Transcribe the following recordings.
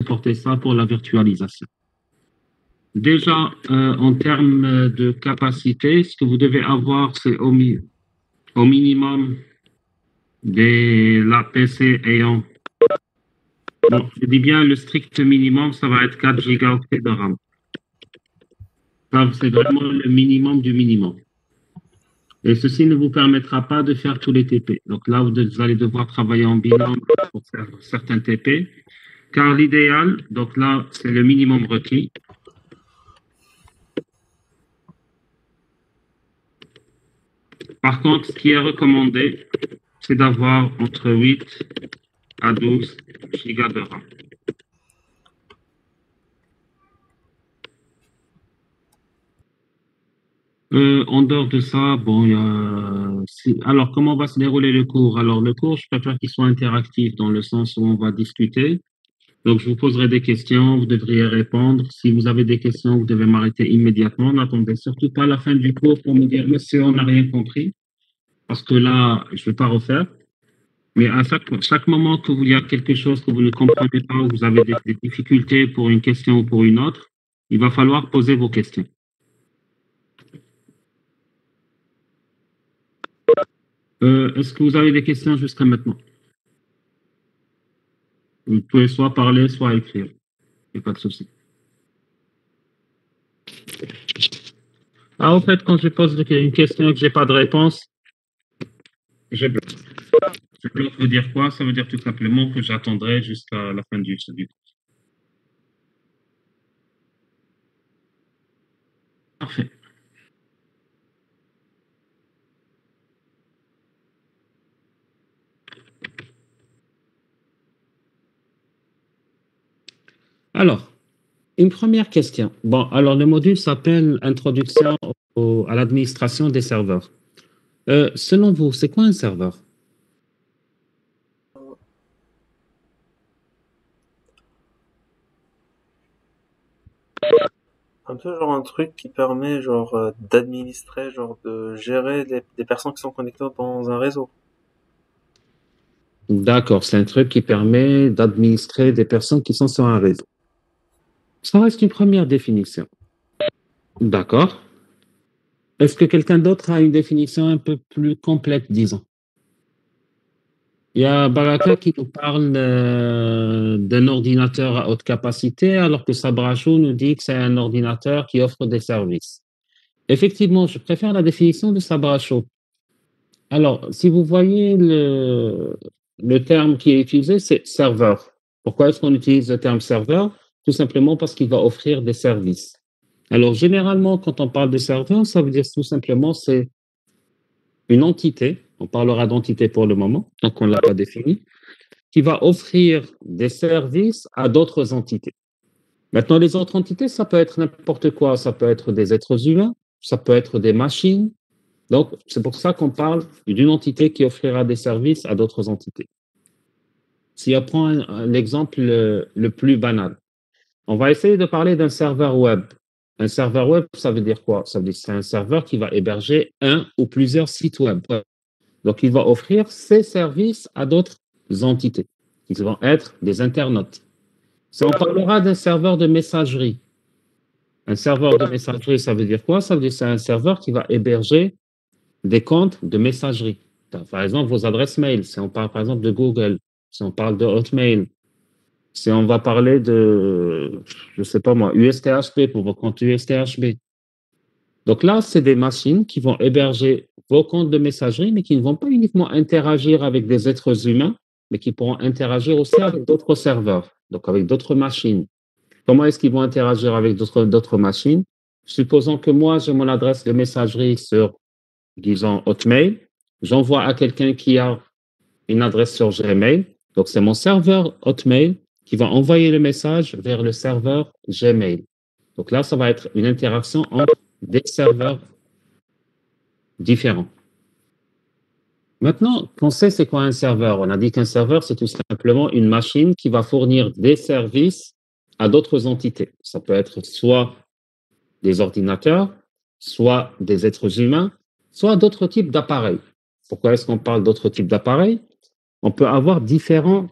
supporter ça pour la virtualisation. Déjà, en termes de capacité, ce que vous devez avoir, c'est au minimum la PC ayant. Bon, je dis bien le strict minimum, ça va être 4 gigaoctets de RAM. Ça, c'est vraiment le minimum du minimum. Et ceci ne vous permettra pas de faire tous les TP. Donc là, vous allez devoir travailler en binôme pour faire certains TP. Car l'idéal, donc là, c'est le minimum requis. Par contre, ce qui est recommandé, c'est d'avoir entre 8 à 12 gigas de RAM. En dehors de ça, bon, alors comment va se dérouler le cours? Alors, le cours, je préfère qu'il soit interactif dans le sens où on va discuter. Donc, je vous poserai des questions, vous devriez répondre. Si vous avez des questions, vous devez m'arrêter immédiatement. N'attendez surtout pas la fin du cours pour me dire, monsieur, on n'a rien compris, parce que là, je ne vais pas refaire. Mais à chaque moment que il y a quelque chose que vous ne comprenez pas, ou vous avez des difficultés pour une question ou pour une autre, il va falloir poser vos questions. Est-ce que vous avez des questions jusqu'à maintenant? Vous pouvez soit parler, soit écrire. Il n'y a pas de souci. Ah, en fait, quand je pose une question et que je n'ai pas de réponse, je bloque. Je bloque veut dire quoi? Ça veut dire tout simplement que j'attendrai jusqu'à la fin du cours. Parfait. Alors, une première question. Bon, alors le module s'appelle Introduction à l'administration des serveurs. Selon vous, c'est quoi un serveur? Un peu genre un truc qui permet genre d'administrer, genre de gérer des personnes qui sont connectées dans un réseau. D'accord, c'est un truc qui permet d'administrer des personnes qui sont sur un réseau. Ça reste une première définition. D'accord. Est-ce que quelqu'un d'autre a une définition un peu plus complète, disons? Il y a Baraka qui nous parle d'un ordinateur à haute capacité, alors que Sabrachou nous dit que c'est un ordinateur qui offre des services. Effectivement, je préfère la définition de Sabrachou. Alors, si vous voyez le terme qui est utilisé, c'est serveur. Pourquoi est-ce qu'on utilise le terme serveur? Tout simplement parce qu'il va offrir des services. Alors, généralement, quand on parle de serveur, ça veut dire tout simplement c'est une entité, on parlera d'entité pour le moment, donc on ne l'a pas défini, qui va offrir des services à d'autres entités. Maintenant, les autres entités, ça peut être n'importe quoi. Ça peut être des êtres humains, ça peut être des machines. Donc, c'est pour ça qu'on parle d'une entité qui offrira des services à d'autres entités. Si on prend l'exemple le plus banal, on va essayer de parler d'un serveur web. Un serveur web, ça veut dire quoi? Ça veut dire que c'est un serveur qui va héberger un ou plusieurs sites web. Donc, il va offrir ses services à d'autres entités, qui vont être des internautes. Si on parlera d'un serveur de messagerie, un serveur de messagerie, ça veut dire quoi? Ça veut dire que c'est un serveur qui va héberger des comptes de messagerie. Par exemple, vos adresses mail, si on parle par exemple de Google, si on parle de Hotmail, si on va parler de, je ne sais pas moi, USTHB pour vos comptes USTHB. Donc là, c'est des machines qui vont héberger vos comptes de messagerie, mais qui ne vont pas uniquement interagir avec des êtres humains, mais qui pourront interagir aussi avec d'autres serveurs, donc avec d'autres machines. Comment est-ce qu'ils vont interagir avec d'autres machines? Supposons que moi, j'ai mon adresse de messagerie sur, disons, Hotmail. J'envoie à quelqu'un qui a une adresse sur Gmail. Donc, c'est mon serveur Hotmail qui va envoyer le message vers le serveur Gmail. Donc là, ça va être une interaction entre des serveurs différents. Maintenant, on sait c'est quoi un serveur. On a dit qu'un serveur, c'est tout simplement une machine qui va fournir des services à d'autres entités. Ça peut être soit des ordinateurs, soit des êtres humains, soit d'autres types d'appareils. Pourquoi est-ce qu'on parle d'autres types d'appareils? On peut avoir différents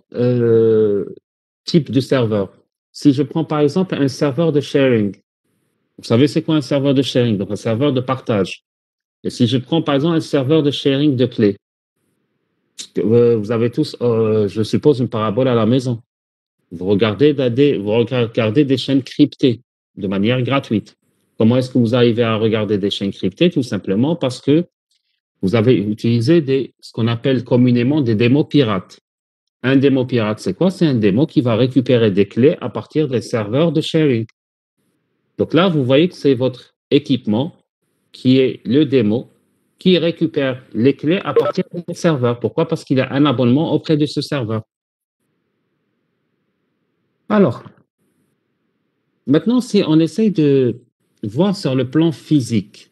types de serveurs. Si je prends par exemple un serveur de sharing, vous savez c'est quoi un serveur de sharing? Donc un serveur de partage. Et si je prends par exemple un serveur de sharing de clés, vous avez tous, je suppose, une parabole à la maison. Vous regardez des chaînes cryptées de manière gratuite. Comment est-ce que vous arrivez à regarder des chaînes cryptées? Tout simplement parce que vous avez utilisé ce qu'on appelle communément des démos pirates. Un démo pirate, c'est quoi? C'est un démo qui va récupérer des clés à partir des serveurs de sharing. Donc là, vous voyez que c'est votre équipement qui est le démo qui récupère les clés à partir des serveurs. Pourquoi? Parce qu'il a un abonnement auprès de ce serveur. Alors, maintenant, si on essaye de voir sur le plan physique,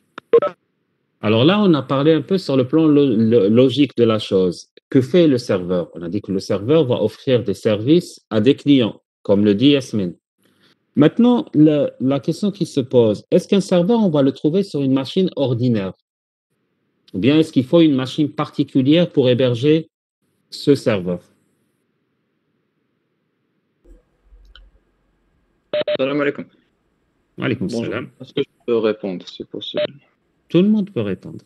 alors là, on a parlé un peu sur le plan logique de la chose. Que fait le serveur? On a dit que le serveur va offrir des services à des clients, comme le dit Yasmine. Maintenant, la question qui se pose, est-ce qu'un serveur, on va le trouver sur une machine ordinaire? Ou bien est-ce qu'il faut une machine particulière pour héberger ce serveur? Salam alaikum. Alaykoum Bonjour. salam. Est-ce que je peux répondre, si possible? Tout le monde peut répondre.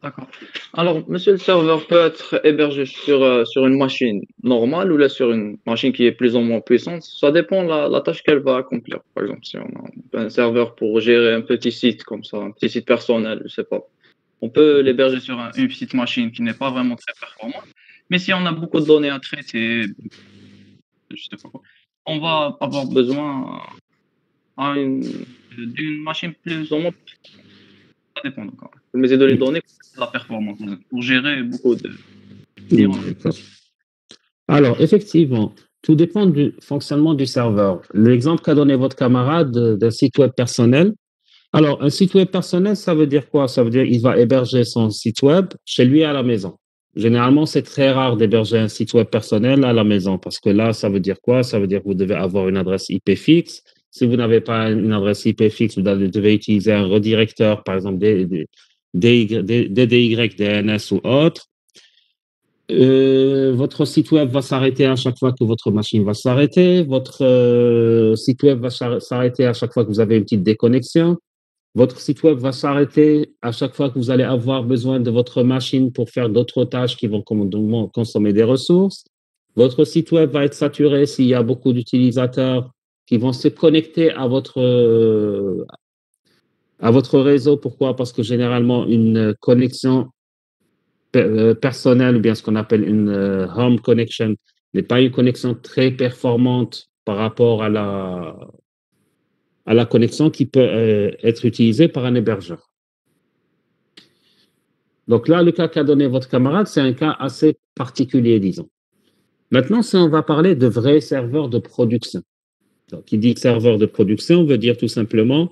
D'accord. Alors, monsieur, le serveur peut être hébergé sur une machine normale ou là sur une machine qui est plus ou moins puissante. Ça dépend de la tâche qu'elle va accomplir. Par exemple, si on a un serveur pour gérer un petit site comme ça, un petit site personnel, je sais pas. On peut l'héberger sur une petite machine qui n'est pas vraiment très performante. Mais si on a beaucoup de données à traiter, je sais pas quoi, on va avoir besoin d'une machine plus ou moins. Ça dépend encore. Mais de les données pour la performance, pour gérer beaucoup de. D'accord. Alors, effectivement, tout dépend du fonctionnement du serveur. L'exemple qu'a donné votre camarade d'un site web personnel. Alors, un site web personnel, ça veut dire quoi? Ça veut dire qu'il va héberger son site web chez lui à la maison. Généralement, c'est très rare d'héberger un site web personnel à la maison parce que là, ça veut dire quoi? Ça veut dire que vous devez avoir une adresse IP fixe. Si vous n'avez pas une adresse IP fixe, vous devez utiliser un redirecteur, par exemple DDY, DNS ou autre. Votre site web va s'arrêter à chaque fois que votre machine va s'arrêter. Votre site web va s'arrêter à chaque fois que vous avez une petite déconnexion. Votre site web va s'arrêter à chaque fois que vous allez avoir besoin de votre machine pour faire d'autres tâches qui vont consommer des ressources. Votre site web va être saturé s'il y a beaucoup d'utilisateurs qui vont se connecter à votre réseau. Pourquoi? Parce que généralement, une connexion personnelle ou bien ce qu'on appelle une home connection n'est pas une connexion très performante par rapport à la connexion qui peut être utilisée par un hébergeur. Donc là, le cas qu'a donné votre camarade, c'est un cas assez particulier, disons. Maintenant, si on va parler de vrais serveurs de production. Donc, qui dit serveur de production veut dire tout simplement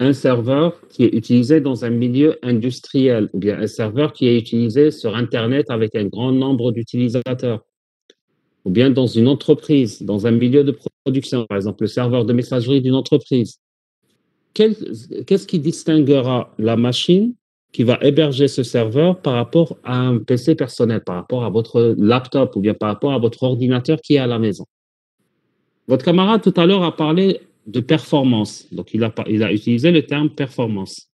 un serveur qui est utilisé dans un milieu industriel ou bien un serveur qui est utilisé sur Internet avec un grand nombre d'utilisateurs ou bien dans une entreprise, dans un milieu de production, par exemple le serveur de messagerie d'une entreprise. Qu'est-ce qui distinguera la machine qui va héberger ce serveur par rapport à un PC personnel, par rapport à votre laptop ou bien par rapport à votre ordinateur qui est à la maison? Votre camarade tout à l'heure a parlé de performance, donc il a utilisé le terme performance.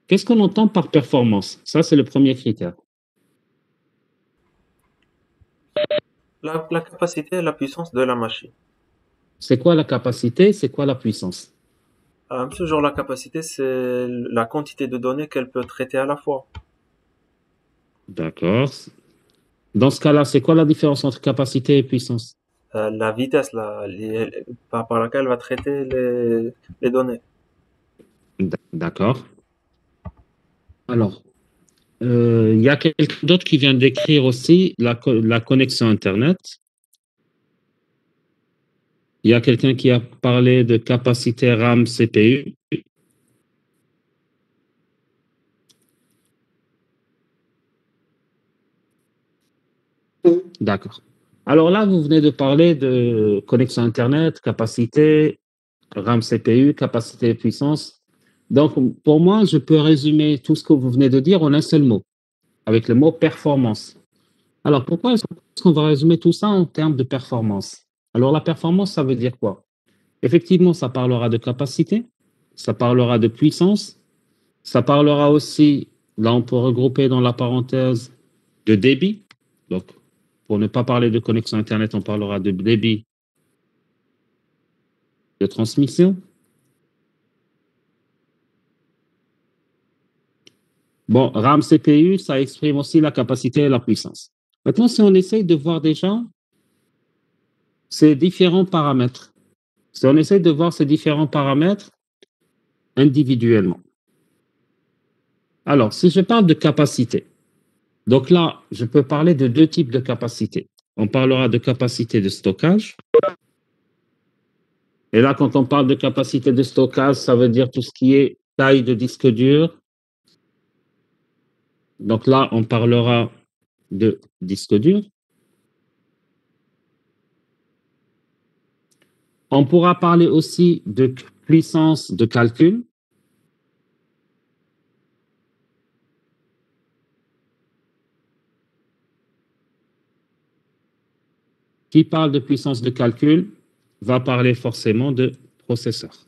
Qu'est-ce qu'on entend par performance? Ça, c'est le premier critère. La capacité et la puissance de la machine. C'est quoi la capacité? C'est quoi la puissance? Ce genre, la capacité, c'est la quantité de données qu'elle peut traiter à la fois. D'accord. Dans ce cas-là, c'est quoi la différence entre capacité et puissance? La vitesse par laquelle elle va traiter les données. D'accord. Alors, il y a quelqu'un d'autre qui vient d'écrire aussi la connexion Internet. Il y a quelqu'un qui a parlé de capacité RAM CPU. D'accord. Alors là, vous venez de parler de connexion Internet, capacité, RAM CPU, capacité et puissance. Donc, pour moi, je peux résumer tout ce que vous venez de dire en un seul mot, avec le mot performance. Alors, pourquoi est-ce qu'on va résumer tout ça en termes de performance? Alors, la performance, ça veut dire quoi? Effectivement, ça parlera de capacité, ça parlera de puissance, ça parlera aussi, là, on peut regrouper dans la parenthèse de débit. Donc, pour ne pas parler de connexion Internet, on parlera de débit de transmission. Bon, RAM, CPU, ça exprime aussi la capacité et la puissance. Maintenant, si on essaye de voir déjà ces différents paramètres, si on essaye de voir ces différents paramètres individuellement. Alors, si je parle de capacité, donc là, je peux parler de deux types de capacité. On parlera de capacité de stockage. Et là, quand on parle de capacité de stockage, ça veut dire tout ce qui est taille de disque dur. Donc là, on parlera de disque dur. On pourra parler aussi de puissance de calcul. Qui parle de puissance de calcul va parler forcément de processeur.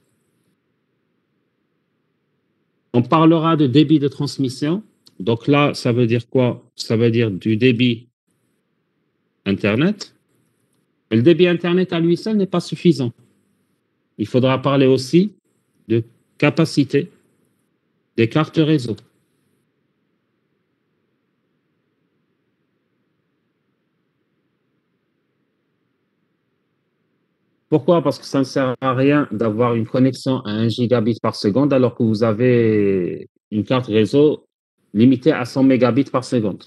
On parlera de débit de transmission. Donc là, ça veut dire quoi? Ça veut dire du débit Internet. Et le débit Internet à lui seul n'est pas suffisant. Il faudra parler aussi de capacité des cartes réseau. Pourquoi? Parce que ça ne sert à rien d'avoir une connexion à 1 gigabit par seconde alors que vous avez une carte réseau limitée à 100 mégabits par seconde.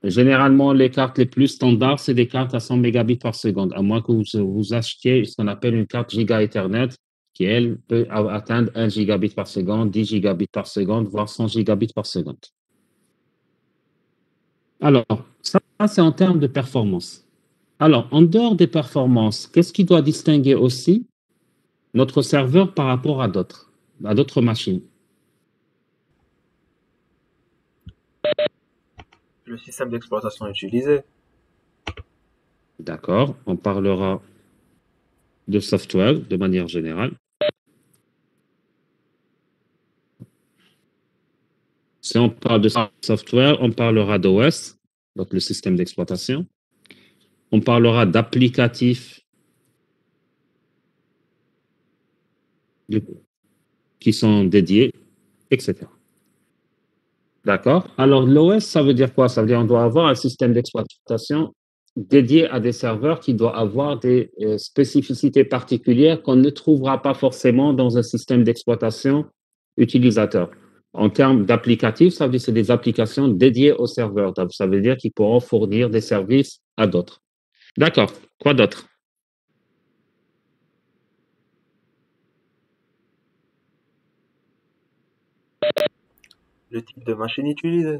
Généralement, les cartes les plus standards, c'est des cartes à 100 mégabits par seconde, à moins que vous achetiez ce qu'on appelle une carte Giga Ethernet, qui, elle, peut atteindre 1 gigabit par seconde, 10 gigabits par seconde, voire 100 gigabits par seconde. Alors, ça, c'est en termes de performance. Alors, en dehors des performances, qu'est-ce qui doit distinguer aussi notre serveur par rapport à d'autres machines? Le système d'exploitation utilisé. D'accord, on parlera de software de manière générale. Si on parle de software, on parlera d'OS, donc le système d'exploitation. On parlera d'applicatifs qui sont dédiés, etc. D'accord? Alors, l'OS, ça veut dire quoi? Ça veut dire qu'on doit avoir un système d'exploitation dédié à des serveurs qui doit avoir des spécificités particulières qu'on ne trouvera pas forcément dans un système d'exploitation utilisateur. En termes d'applicatifs, ça veut dire que c'est des applications dédiées aux serveurs. Donc, ça veut dire qu'ils pourront fournir des services à d'autres. D'accord. Quoi d'autre? Le type de machine utilisée.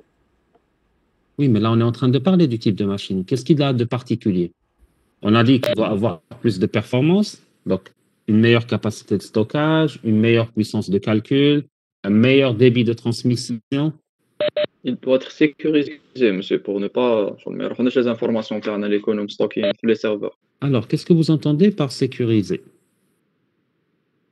Oui, mais là, on est en train de parler du type de machine. Qu'est-ce qu'il a de particulier? On a dit qu'il doit avoir plus de performance, donc une meilleure capacité de stockage, une meilleure puissance de calcul, un meilleur débit de transmission. Il doit être sécurisé, monsieur, pour ne pas. ما يروحوناش les informations تاعنا اللي يكونوا مستوكين في les serveurs. Alors, qu'est-ce que vous entendez par sécuriser?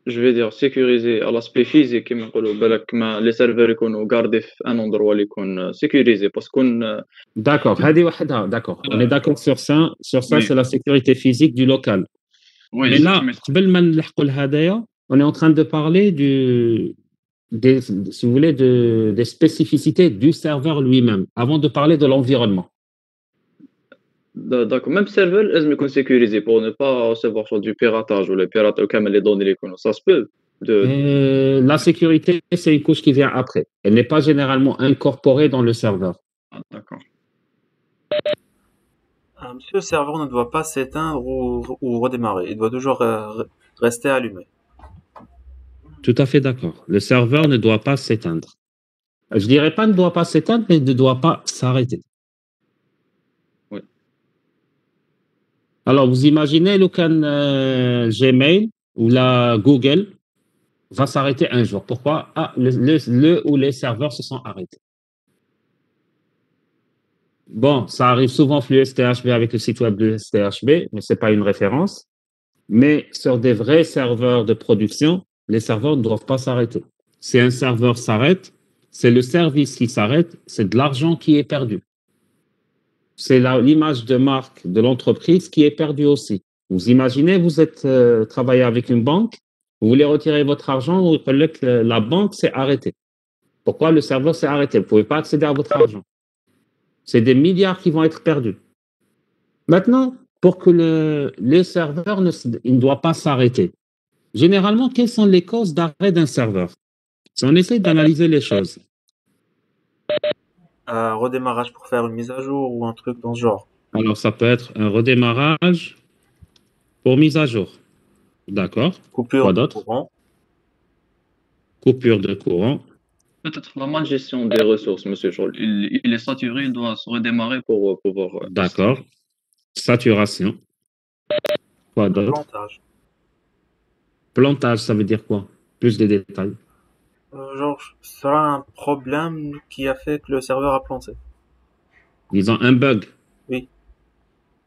Je vais dire sécurisé à l'aspect physique كما نقولوا بالك ما les serveurs يكونوا gardés في un endroit اللي يكون sécurisé parce qu'on D'accord, هذه وحدها, d'accord. On est d'accord sur ça. Sur ça, Oui. c'est la sécurité physique du local. oui Mais là, قبل ما نلحقوا لهدايا, on est en train de parler si vous voulez, des spécificités du serveur lui-même, avant de parler de l'environnement. d'accord même serveur لازم يكون sécurisé pour ne pas recevoir soit du piratage ou les pirates كامل les données اللي يكونوا ça se peut de La sécurité, c'est une couche qui vient après. Elle n'est pas généralement incorporée dans le serveur. Ah, d'accord. Monsieur, le serveur ne doit pas s'éteindre ou redémarrer. Il doit toujours rester allumé. Tout à fait d'accord. Le serveur ne doit pas s'éteindre. Je dirais pas ne doit pas s'éteindre, mais ne doit pas s'arrêter. Oui. Alors, vous imaginez le Gmail ou la Google va s'arrêter un jour. Pourquoi? Ah, le ou les serveurs se sont arrêtés. Bon, ça arrive souvent flux STHB avec le site web de STHB, mais ce n'est pas une référence. Mais sur des vrais serveurs de production, les serveurs ne doivent pas s'arrêter. Si un serveur s'arrête, c'est le service qui s'arrête, c'est de l'argent qui est perdu. C'est l'image de marque de l'entreprise qui est perdue aussi. Vous imaginez, vous êtes travaillez avec une banque, vous voulez retirer votre argent, vous voyez que la banque s'est arrêtée. Pourquoi le serveur s'est arrêté? Vous ne pouvez pas accéder à votre argent. C'est des milliards qui vont être perdus. Maintenant, pour que les serveurs ne doivent pas s'arrêter, généralement, quelles sont les causes d'arrêt d'un serveur? Si on essaie d'analyser les choses. Redémarrage pour faire une mise à jour ou un truc dans ce genre. Alors, ça peut être un redémarrage pour mise à jour. D'accord. Coupure Quoi de d'autre? courant. Coupure de courant. Peut-être la malgestion des ressources, monsieur Scholl. Il est saturé, il doit se redémarrer pour pouvoir. D'accord. Saturation. Quoi d'autre? Plantage. Plantage, ça veut dire quoi? Plus de détails. Genre, ce sera un problème qui a fait que le serveur a planté. Disons un bug. Oui.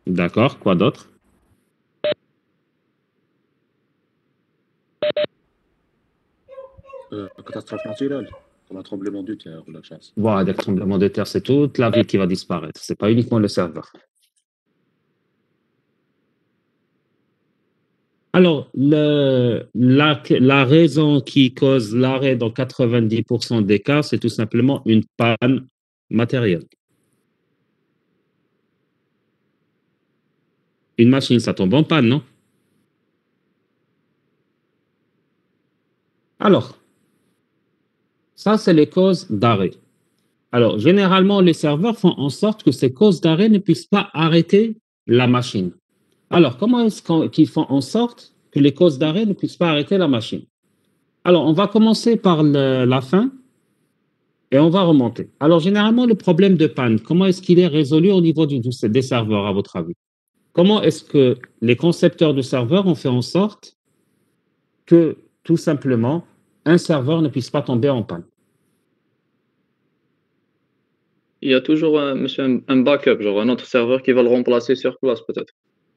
D'accord. Quoi d'autre? Catastrophe naturelle, comme un tremblement de terre ou la chasse. Voilà, des tremblements de terre, c'est toute la ville qui va disparaître. C'est pas uniquement le serveur. Alors, la raison qui cause l'arrêt dans 90% des cas, c'est tout simplement une panne matérielle. Une machine, ça tombe en panne, non? Alors, ça, c'est les causes d'arrêt. Alors, généralement, les serveurs font en sorte que ces causes d'arrêt ne puissent pas arrêter la machine. Alors, comment est-ce qu'ils font en sorte que les causes d'arrêt ne puissent pas arrêter la machine? Alors, on va commencer par la fin et on va remonter. Alors, généralement, le problème de panne, comment est-ce qu'il est résolu au niveau des serveurs, à votre avis? Comment est-ce que les concepteurs de serveurs ont fait en sorte que, tout simplement, un serveur ne puisse pas tomber en panne? Il y a toujours un backup, genre un autre serveur qui va le remplacer sur place, peut-être.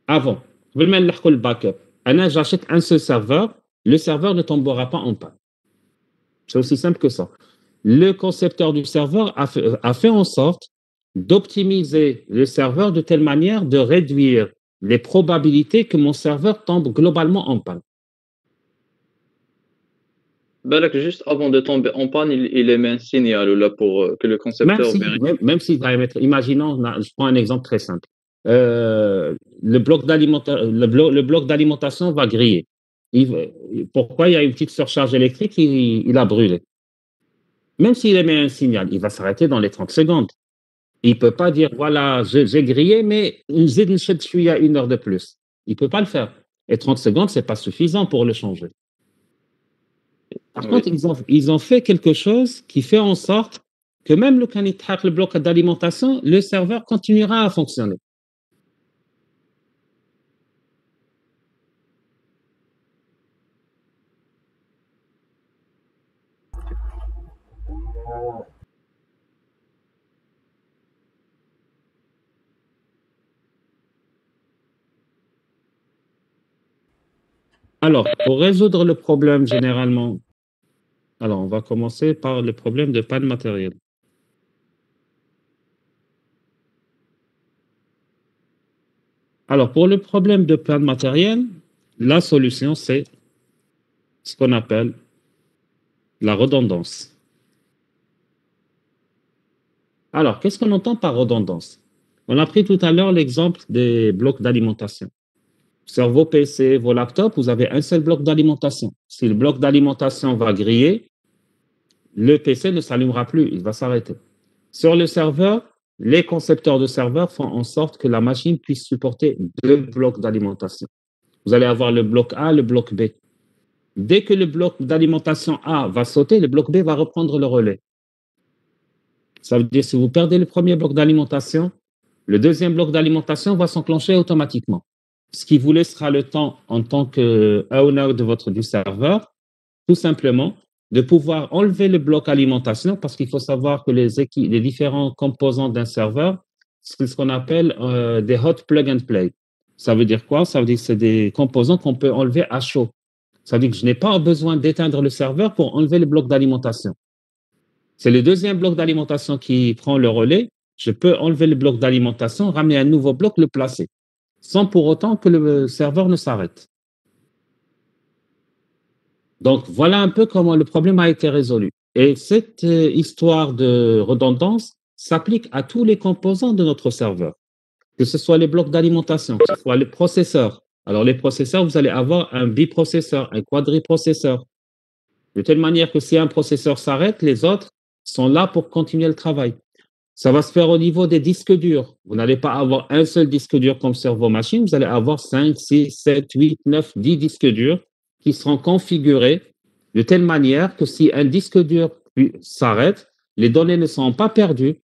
Avant, le backup. J'achète un seul serveur, le serveur ne tombera pas en panne. C'est aussi simple que ça. Le concepteur du serveur a fait en sorte d'optimiser le serveur de telle manière de réduire les probabilités que mon serveur tombe globalement en panne. Balak, juste avant de tomber en panne, il émet un signal là pour que le concepteur vérifie. Même si imaginons, je prends un exemple très simple. Le bloc d'alimentation va griller. Pourquoi il y a une petite surcharge électrique, il a brûlé. Même s'il émet un signal, il va s'arrêter dans les 30 secondes. Il ne peut pas dire, voilà, j'ai grillé, mais je suis à 1 heure de plus. Il ne peut pas le faire. Et 30 secondes, ce n'est pas suffisant pour le changer. Par contre, ils ont fait quelque chose qui fait en sorte que même le bloc d'alimentation, le serveur continuera à fonctionner. Alors, pour résoudre le problème généralement, alors on va commencer par le problème de panne matérielle. Alors, pour le problème de panne matérielle, la solution, c'est ce qu'on appelle la redondance. Alors, qu'est-ce qu'on entend par redondance? On a pris tout à l'heure l'exemple des blocs d'alimentation. Sur vos PC, vos laptops, vous avez un seul bloc d'alimentation. Si le bloc d'alimentation va griller, le PC ne s'allumera plus, il va s'arrêter. Sur le serveur, les concepteurs de serveurs font en sorte que la machine puisse supporter 2 blocs d'alimentation. Vous allez avoir le bloc A, le bloc B. Dès que le bloc d'alimentation A va sauter, le bloc B va reprendre le relais. Ça veut dire que si vous perdez le premier bloc d'alimentation, le deuxième bloc d'alimentation va s'enclencher automatiquement. Ce qui vous laissera le temps, en tant qu'owner du serveur, tout simplement, de pouvoir enlever le bloc alimentation, parce qu'il faut savoir que les différents composants d'un serveur c'est ce qu'on appelle des hot plug and play. Ça veut dire quoi? Ça veut dire que c'est des composants qu'on peut enlever à chaud. Ça veut dire que je n'ai pas besoin d'éteindre le serveur pour enlever le bloc d'alimentation. C'est le deuxième bloc d'alimentation qui prend le relais. Je peux enlever le bloc d'alimentation, ramener un nouveau bloc, le placer, sans pour autant que le serveur ne s'arrête. Donc, voilà un peu comment le problème a été résolu. Et cette histoire de redondance s'applique à tous les composants de notre serveur, que ce soit les blocs d'alimentation, que ce soit les processeurs. Alors, les processeurs, vous allez avoir un biprocesseur, un quadriprocesseur, de telle manière que si un processeur s'arrête, les autres sont là pour continuer le travail. Ça va se faire au niveau des disques durs. Vous n'allez pas avoir un seul disque dur comme sur vos machines, vous allez avoir 5, 6, 7, 8, 9, 10 disques durs qui seront configurés de telle manière que si un disque dur s'arrête, les données ne seront pas perdues,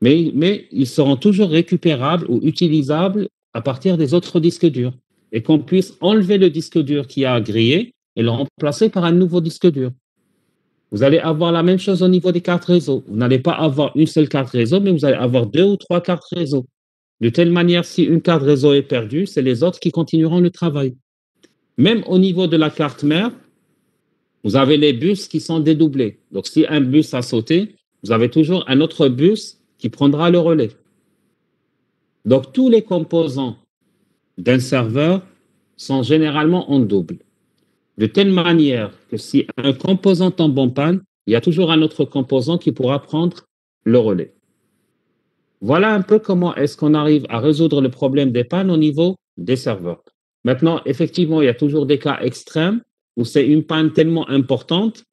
mais ils seront toujours récupérables ou utilisables à partir des autres disques durs. Et qu'on puisse enlever le disque dur qui a grillé et le remplacer par un nouveau disque dur. Vous allez avoir la même chose au niveau des cartes réseau. Vous n'allez pas avoir une seule carte réseau, mais vous allez avoir 2 ou 3 cartes réseau. De telle manière, si une carte réseau est perdue, c'est les autres qui continueront le travail. Même au niveau de la carte mère, vous avez les bus qui sont dédoublés. Donc, si un bus a sauté, vous avez toujours un autre bus qui prendra le relais. Donc, tous les composants d'un serveur sont généralement en double. De telle manière que si un composant tombe en panne, il y a toujours un autre composant qui pourra prendre le relais. Voilà un peu comment est-ce qu'on arrive à résoudre le problème des pannes au niveau des serveurs. Maintenant, effectivement, il y a toujours des cas extrêmes où c'est une panne tellement importante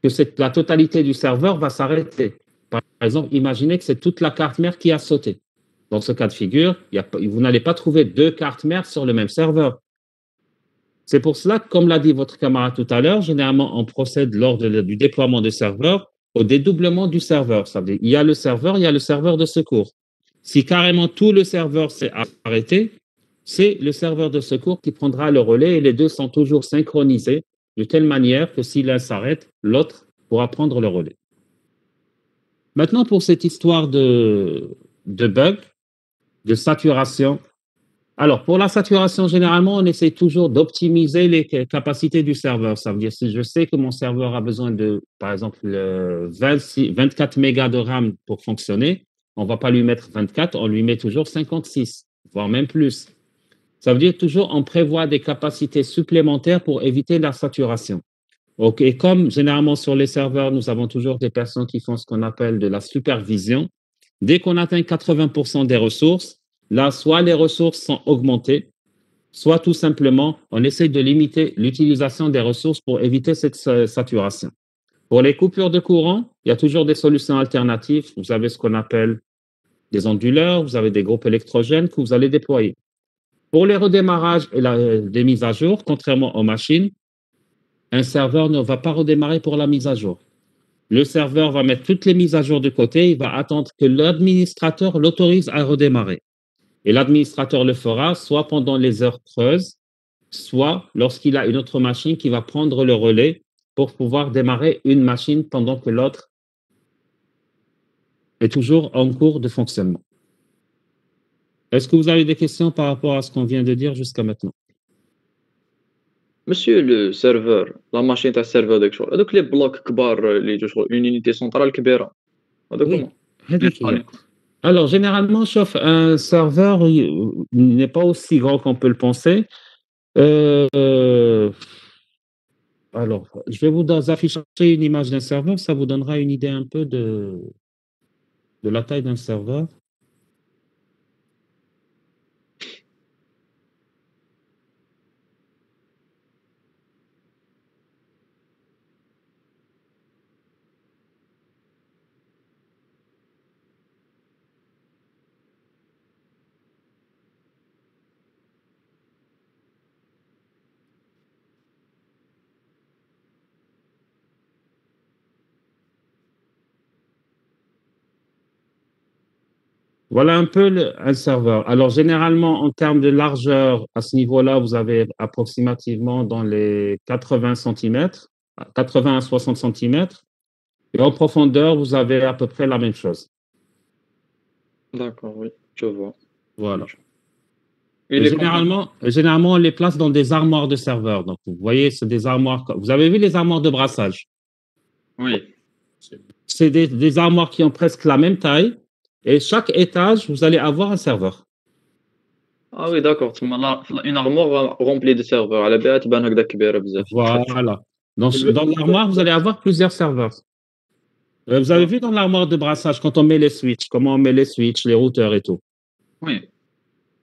que la totalité du serveur va s'arrêter. Par exemple, imaginez que c'est toute la carte mère qui a sauté. Dans ce cas de figure, vous n'allez pas trouver 2 cartes mères sur le même serveur. C'est pour cela que, comme l'a dit votre camarade tout à l'heure, généralement, on procède lors du déploiement de serveur au dédoublement du serveur. Ça veut dire, il y a le serveur de secours. Si carrément tout le serveur s'est arrêté, c'est le serveur de secours qui prendra le relais et les deux sont toujours synchronisés de telle manière que si l'un s'arrête, l'autre pourra prendre le relais. Maintenant, pour cette histoire de bug, de saturation. Alors, pour la saturation, généralement, on essaie toujours d'optimiser les capacités du serveur. Ça veut dire, si je sais que mon serveur a besoin de, par exemple, 24 mégas de RAM pour fonctionner, on ne va pas lui mettre 24, on lui met toujours 56, voire même plus. Ça veut dire toujours, on prévoit des capacités supplémentaires pour éviter la saturation. Ok, comme généralement sur les serveurs, nous avons toujours des personnes qui font ce qu'on appelle de la supervision. Dès qu'on atteint 80% des ressources, là, soit les ressources sont augmentées, soit tout simplement, on essaie de limiter l'utilisation des ressources pour éviter cette saturation. Pour les coupures de courant, il y a toujours des solutions alternatives. Vous avez ce qu'on appelle des onduleurs, vous avez des groupes électrogènes que vous allez déployer. Pour les redémarrages et des mises à jour, contrairement aux machines, un serveur ne va pas redémarrer pour la mise à jour. Le serveur va mettre toutes les mises à jour de côté, il va attendre que l'administrateur l'autorise à redémarrer. Et l'administrateur le fera soit pendant les heures creuses, soit lorsqu'il a une autre machine qui va prendre le relais pour pouvoir démarrer une machine pendant que l'autre est toujours en cours de fonctionnement. Est-ce que vous avez des questions par rapport à ce qu'on vient de dire jusqu'à maintenant? Monsieur le serveur, la machine تاع السيرفر داك شغل هذوك لي بلوك كبار اللي يجوا شغل اون يونيتي سنترال كبيره هذوك Oui, هما هذيك هي. Alors, généralement, sauf un serveur n'est pas aussi grand qu'on peut le penser. Alors, je vais vous afficher une image d'un serveur, ça vous donnera une idée un peu de la taille d'un serveur. Voilà un peu un serveur. Alors, généralement, en termes de largeur, à ce niveau-là, vous avez approximativement dans les 80 cm, 80 à 60 cm. Et en profondeur, vous avez à peu près la même chose. D'accord, oui. Je vois. Voilà. Il Et est combien? généralement, on les place dans des armoires de serveurs. Donc, vous voyez, c'est des armoires. Vous avez vu les armoires de brassage? Oui. C'est des armoires qui ont presque la même taille. Et chaque étage, vous allez avoir un serveur. Ah oui, d'accord. Une armoire remplie de serveurs. على بالها تبان هكذا كبيرة بزاف. Voilà. Dans l'armoire, vous allez avoir plusieurs serveurs. Vous avez vu dans l'armoire de brassage, quand on met les switches, comment on met les switches, les routeurs et tout. Oui.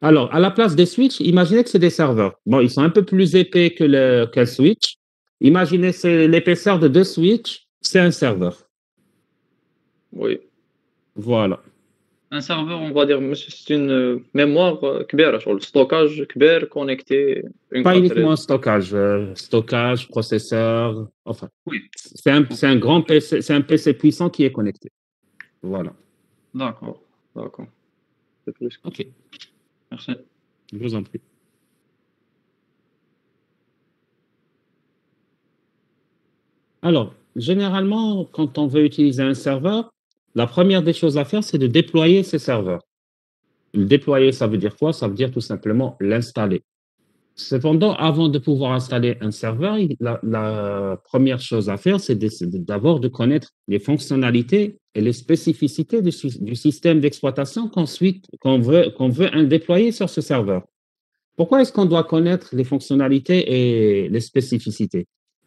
Alors, à la place des switches, imaginez que c'est des serveurs. Bon, ils sont un peu plus épais qu'un switch. Imaginez c'est l'épaisseur de 2 switches, c'est un serveur. Oui. Voilà. Un serveur, on va dire, monsieur, c'est une mémoire كبيرة, sur le stockage كبير connecté une Pas carte uniquement réseau. stockage, processeur, enfin, Oui. c'est un grand PC, c'est un PC puissant qui est connecté. Voilà. D'accord. D'accord. C'est plus. OK, Merci. je vous en prie. Alors, généralement, quand on veut utiliser un serveur, la première des choses à faire, c'est de déployer ces serveurs. Le déployer, ça veut dire quoi? Ça veut dire tout simplement l'installer. Cependant, avant de pouvoir installer un serveur, la première chose à faire, c'est d'abord de connaître les fonctionnalités et les spécificités du système d'exploitation qu'on veut déployer sur ce serveur. Pourquoi est-ce qu'on doit connaître les fonctionnalités et les spécificités?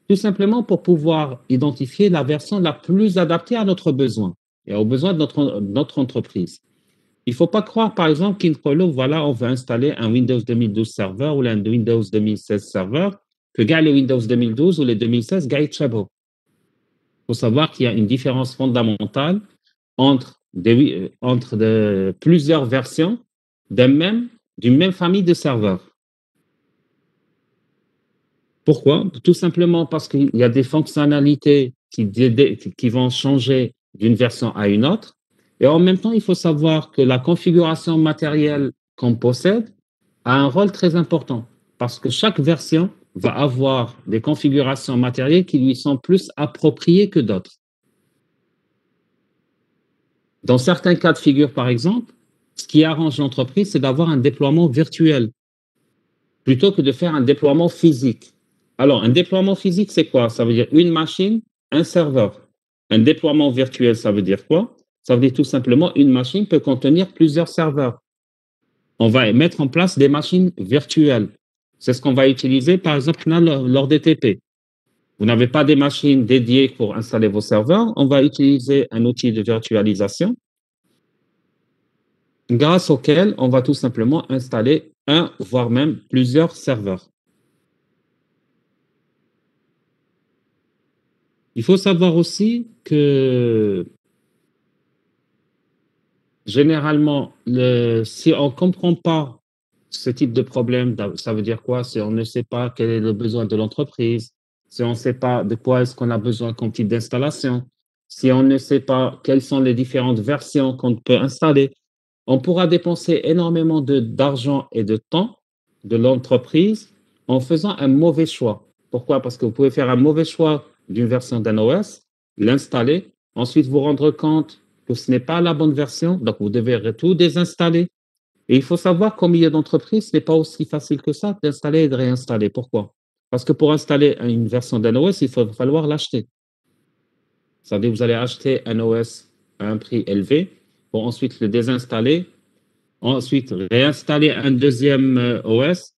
Tout simplement pour pouvoir identifier la version la plus adaptée à notre besoin et aux besoins de notre entreprise. Il ne faut pas croire, par exemple, qu'Introlo, voilà, on veut installer un Windows 2012 serveur ou un Windows 2016 serveur, que gars les Windows 2012 ou les 2016, gars Chabo. Il faut savoir qu'il y a une différence fondamentale entre plusieurs versions d'une même famille de serveurs. Pourquoi? Tout simplement parce qu'il y a des fonctionnalités qui vont changer d'une version à une autre. Et en même temps, il faut savoir que la configuration matérielle qu'on possède a un rôle très important parce que chaque version va avoir des configurations matérielles qui lui sont plus appropriées que d'autres. Dans certains cas de figure, par exemple, ce qui arrange l'entreprise, c'est d'avoir un déploiement virtuel plutôt que de faire un déploiement physique. Alors, un déploiement physique, c'est quoi? Ça veut dire une machine, un serveur. Un déploiement virtuel, ça veut dire quoi? Ça veut dire tout simplement une machine peut contenir plusieurs serveurs. On va mettre en place des machines virtuelles. C'est ce qu'on va utiliser, par exemple, lors des TP. Vous n'avez pas des machines dédiées pour installer vos serveurs. On va utiliser un outil de virtualisation grâce auquel on va tout simplement installer un, voire même plusieurs serveurs. Il faut savoir aussi que généralement, si on ne comprend pas ce type de problème, ça veut dire quoi? Si on ne sait pas quel est le besoin de l'entreprise, si on ne sait pas de quoi est-ce qu'on a besoin comme type d'installation, si on ne sait pas quelles sont les différentes versions qu'on peut installer, on pourra dépenser énormément d'argent et de temps de l'entreprise en faisant un mauvais choix. Pourquoi? Parce que vous pouvez faire un mauvais choix d'une version d'un OS, l'installer, ensuite vous rendre compte que ce n'est pas la bonne version, donc vous devez tout désinstaller. Et il faut savoir qu'au milieu d'entreprise, ce n'est pas aussi facile que ça d'installer et de réinstaller. Pourquoi? Parce que pour installer une version d'un OS, il va falloir l'acheter. Ça veut dire que vous allez acheter un OS à un prix élevé pour ensuite le désinstaller, ensuite réinstaller un deuxième OS.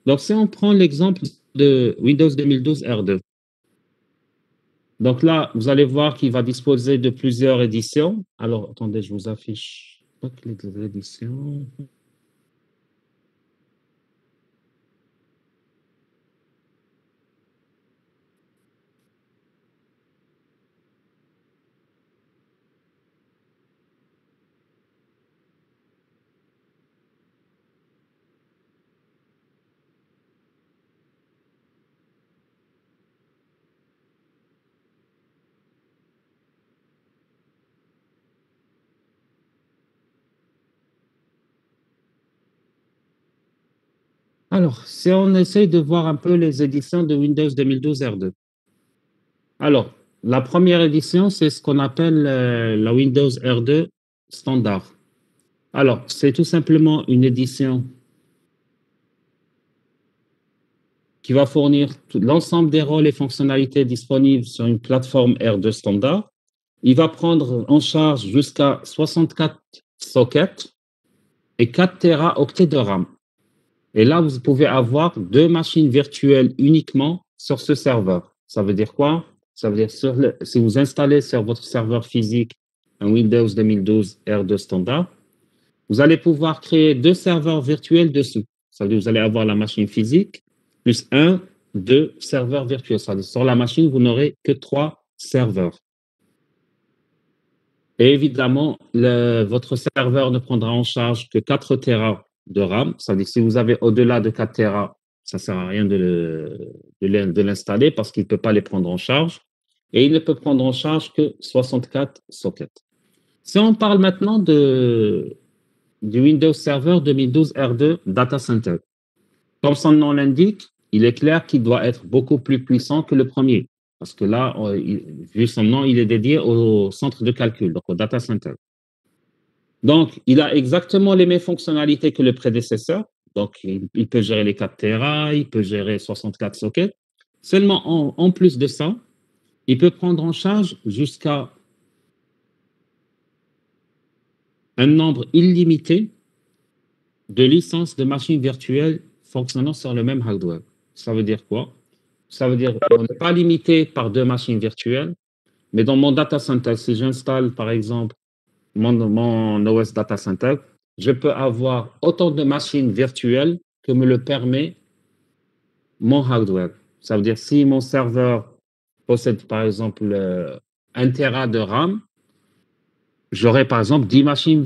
Donc, si on prend l'exemple de Windows 2012 R2, donc là, vous allez voir qu'il va disposer de plusieurs éditions. Alors, attendez, je vous affiche toutes les éditions. Alors, si on essaye de voir un peu les éditions de Windows 2012 R2. Alors, la première édition, c'est ce qu'on appelle la Windows R2 standard. Alors, c'est tout simplement une édition qui va fournir l'ensemble des rôles et fonctionnalités disponibles sur une plateforme R2 standard. Il va prendre en charge jusqu'à 64 sockets et 4 téraoctets de RAM. Et là, vous pouvez avoir 2 machines virtuelles uniquement sur ce serveur. Ça veut dire quoi? Ça veut dire si vous installez sur votre serveur physique un Windows 2012 R2 standard, vous allez pouvoir créer 2 serveurs virtuels dessous. Ça veut dire que vous allez avoir la machine physique plus 2 serveurs virtuels. Ça veut dire sur la machine, vous n'aurez que 3 serveurs. Et évidemment, votre serveur ne prendra en charge que 4 Tera de RAM. Ça veut dire que si vous avez au-delà de 4 Tera, ça ne sert à rien de l'installer parce qu'il ne peut pas les prendre en charge. Et il ne peut prendre en charge que 64 sockets. Si on parle maintenant du Windows Server 2012 R2 Data Center, comme son nom l'indique, il est clair qu'il doit être beaucoup plus puissant que le premier. Parce que là, vu son nom, il est dédié au centre de calcul, donc au data center. Donc, il a exactement les mêmes fonctionnalités que le prédécesseur. Donc, il peut gérer les 4 Tera, il peut gérer 64 sockets. Seulement, en plus de ça, il peut prendre en charge jusqu'à un nombre illimité de licences de machines virtuelles fonctionnant sur le même hardware. Ça veut dire quoi? Ça veut dire qu'on n'est pas limité par 2 machines virtuelles, mais dans mon data center, si j'installe par exemple mon OS data center, je peux avoir autant de machines virtuelles que me le permet mon hardware. Ça veut dire si mon serveur possède par exemple 1 Tera de RAM, j'aurai par exemple 10 machines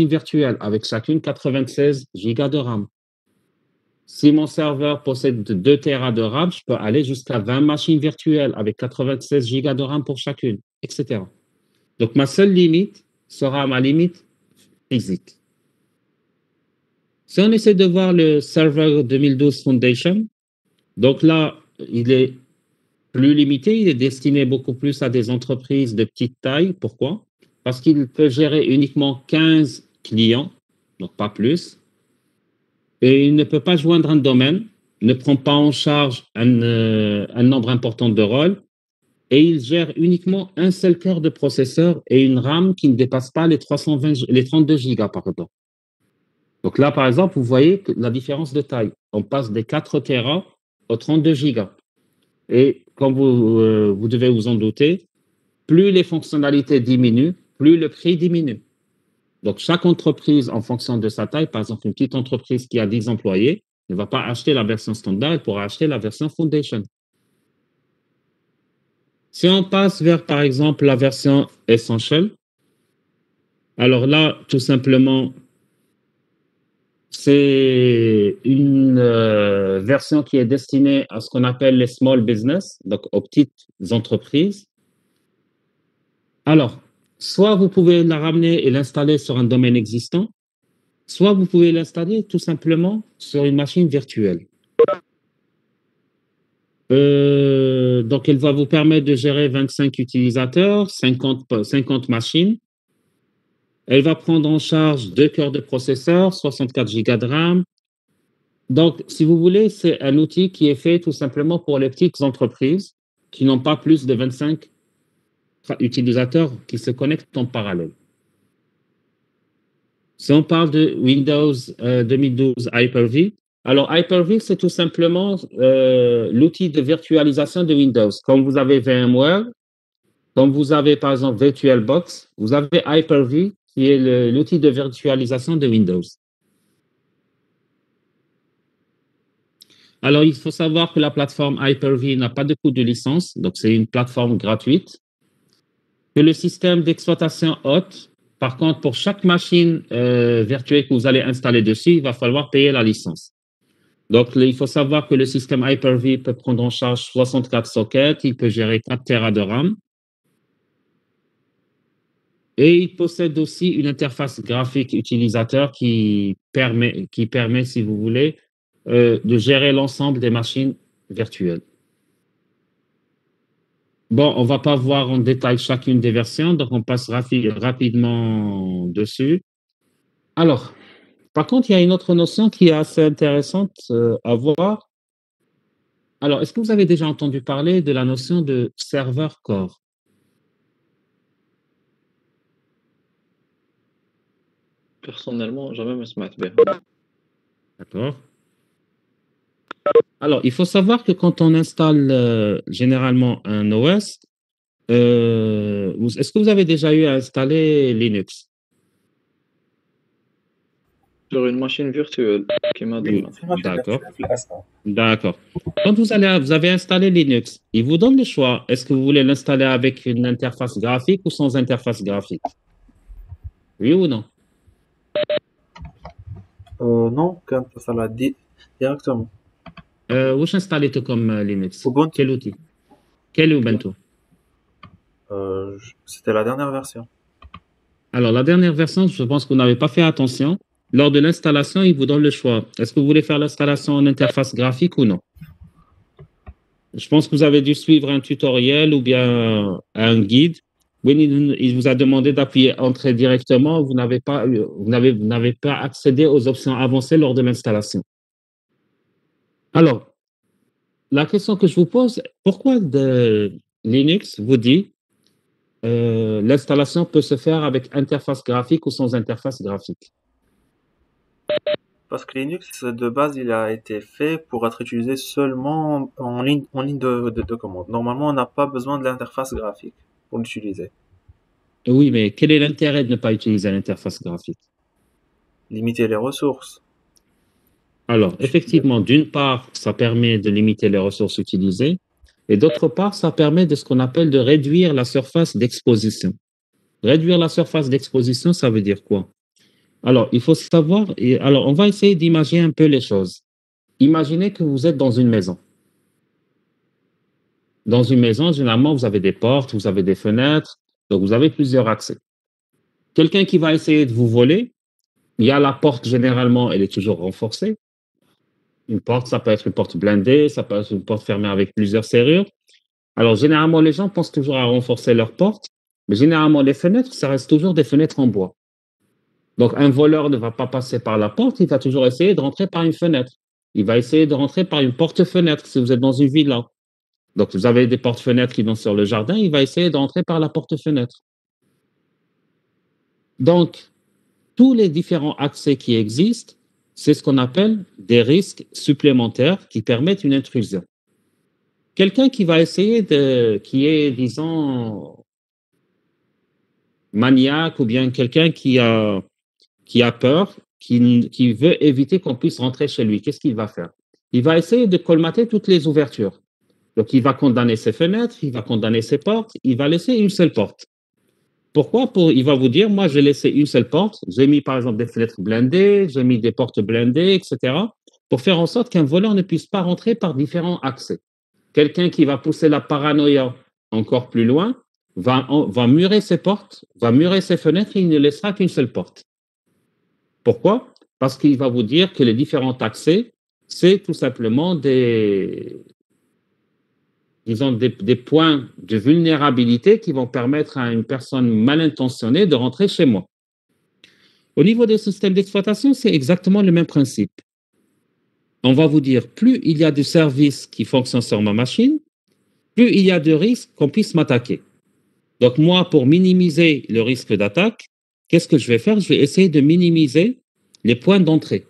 virtuelles avec chacune 96 gigas de RAM. Si mon serveur possède 2 Tera de RAM, je peux aller jusqu'à 20 machines virtuelles avec 96 gigas de RAM pour chacune, etc. Donc, ma seule limite sera ma limite physique. Si on essaie de voir le Server 2012 Foundation, donc là, il est plus limité, il est destiné beaucoup plus à des entreprises de petite taille. Pourquoi? Parce qu'il peut gérer uniquement 15 clients, donc pas plus. Et il ne peut pas joindre un domaine, ne prend pas en charge un nombre important de rôles, et il gère uniquement un seul cœur de processeur et une RAM qui ne dépasse pas les 32 gigas, pardon. Donc là, par exemple, vous voyez la différence de taille. On passe des 4 Tera aux 32 gigas. Et comme vous devez vous en douter, plus les fonctionnalités diminuent, plus le prix diminue. Donc, chaque entreprise, en fonction de sa taille, par exemple, une petite entreprise qui a 10 employés, ne va pas acheter la version standard, elle pourra acheter la version Foundation. Si on passe vers, par exemple, la version Essential, alors là, tout simplement, c'est une version qui est destinée à ce qu'on appelle les small business, donc aux petites entreprises. Alors, soit vous pouvez la ramener et l'installer sur un domaine existant, soit vous pouvez l'installer tout simplement sur une machine virtuelle. Donc, elle va vous permettre de gérer 25 utilisateurs, 50 machines. Elle va prendre en charge 2 cœurs de processeur, 64 Go de RAM. Donc, si vous voulez, c'est un outil qui est fait tout simplement pour les petites entreprises qui n'ont pas plus de 25 utilisateurs qui se connectent en parallèle. Si on parle de Windows 2012 Hyper-V, alors Hyper-V, c'est tout simplement l'outil de virtualisation de Windows. Comme vous avez VMware, comme vous avez par exemple VirtualBox, vous avez Hyper-V qui est l'outil de virtualisation de Windows. Alors, il faut savoir que la plateforme Hyper-V n'a pas de coût de licence, donc c'est une plateforme gratuite. Que le système d'exploitation hôte, par contre, pour chaque machine virtuelle que vous allez installer dessus, il va falloir payer la licence. Donc, il faut savoir que le système Hyper-V peut prendre en charge 64 sockets, il peut gérer 4 Tera de RAM. Et il possède aussi une interface graphique utilisateur qui permet, si vous voulez, de gérer l'ensemble des machines virtuelles. Bon, on va pas voir en détail chacune des versions, donc on passe rapidement dessus. Alors, par contre, il y a une autre notion qui est assez intéressante à voir. Alors, est-ce que vous avez déjà entendu parler de la notion de serveur core? Personnellement, jamais me smart bien. D'accord. Alors, il faut savoir que quand on installe généralement un OS, est-ce que vous avez déjà eu à installer Linux? Sur une machine virtuelle qui m'a Oui, donné. في ماشين d'accord, فيرتشوال في الأسرع. d'accord. Quand vous avez installé Linux, il vous donne le choix. Est-ce que vous voulez l'installer avec une interface graphique ou sans interface graphique? Oui ou non? Non, كانت صلاة دي directement. Où installez-vous comme Linux? Ubuntu, Quel outil? Quel Ubuntu? c'était la dernière version. Alors, la dernière version, je pense que vous n'avez pas fait attention. Lors de l'installation, il vous donne le choix. Est-ce que vous voulez faire l'installation en interface graphique ou non? Je pense que vous avez dû suivre un tutoriel ou bien un guide. Oui, il vous a demandé d'appuyer Entrée directement. Vous n'avez pas accédé aux options avancées lors de l'installation. Alors, la question que je vous pose, pourquoi Linux vous dit l'installation peut se faire avec interface graphique ou sans interface graphique? Parce que Linux, de base, il a été fait pour être utilisé seulement en ligne de commande. Normalement, on n'a pas besoin de l'interface graphique pour l'utiliser. Oui, mais quel est l'intérêt de ne pas utiliser l'interface graphique? Limiter les ressources. Alors, effectivement, d'une part, ça permet de limiter les ressources utilisées, et d'autre part, ça permet de ce qu'on appelle de réduire la surface d'exposition. Réduire la surface d'exposition, ça veut dire quoi? Alors, il faut savoir, alors on va essayer d'imaginer un peu les choses. Imaginez que vous êtes dans une maison. Dans une maison, généralement, vous avez des portes, vous avez des fenêtres, donc vous avez plusieurs accès. Quelqu'un qui va essayer de vous voler, il y a la porte, généralement, elle est toujours renforcée. Une porte, ça peut être une porte blindée, ça peut être une porte fermée avec plusieurs serrures. Alors, généralement, les gens pensent toujours à renforcer leurs portes, mais généralement, les fenêtres, ça reste toujours des fenêtres en bois. Donc, un voleur ne va pas passer par la porte, il va toujours essayer de rentrer par une fenêtre. Il va essayer de rentrer par une porte-fenêtre si vous êtes dans une villa. Donc, vous avez des portes-fenêtres qui donnent sur le jardin, il va essayer de rentrer par la porte-fenêtre. Donc, tous les différents accès qui existent, c'est ce qu'on appelle des risques supplémentaires qui permettent une intrusion. Quelqu'un qui va essayer qui est, disons, maniaque ou bien quelqu'un qui a peur, qui veut éviter qu'on puisse rentrer chez lui, qu'est-ce qu'il va faire? Il va essayer de colmater toutes les ouvertures. Donc, il va condamner ses fenêtres, il va condamner ses portes, il va laisser une seule porte. Pourquoi? Il va vous dire, moi, j'ai laissé une seule porte, j'ai mis par exemple des fenêtres blindées, j'ai mis des portes blindées, etc., pour faire en sorte qu'un voleur ne puisse pas rentrer par différents accès. Quelqu'un qui va pousser la paranoïa encore plus loin va murer ses portes, va murer ses fenêtres et il ne laissera qu'une seule porte. Pourquoi? Parce qu'il va vous dire que les différents accès, c'est tout simplement disons, des points de vulnérabilité qui vont permettre à une personne mal intentionnée de rentrer chez moi. Au niveau des systèmes d'exploitation, c'est exactement le même principe. On va vous dire, plus il y a de services qui fonctionnent sur ma machine, plus il y a de risques qu'on puisse m'attaquer. Donc moi, pour minimiser le risque d'attaque, qu'est-ce que je vais faire? Je vais essayer de minimiser les points d'entrée.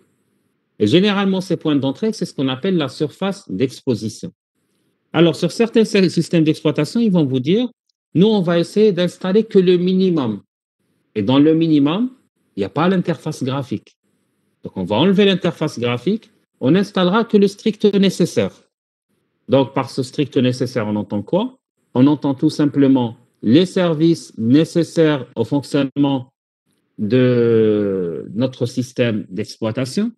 Et généralement, ces points d'entrée, c'est ce qu'on appelle la surface d'exposition. Alors, sur certains systèmes d'exploitation, ils vont vous dire, nous, on va essayer d'installer que le minimum. Et dans le minimum, il n'y a pas l'interface graphique. Donc, on va enlever l'interface graphique, on n'installera que le strict nécessaire. Donc, par ce strict nécessaire, on entend quoi? On entend tout simplement les services nécessaires au fonctionnement de notre système d'exploitation.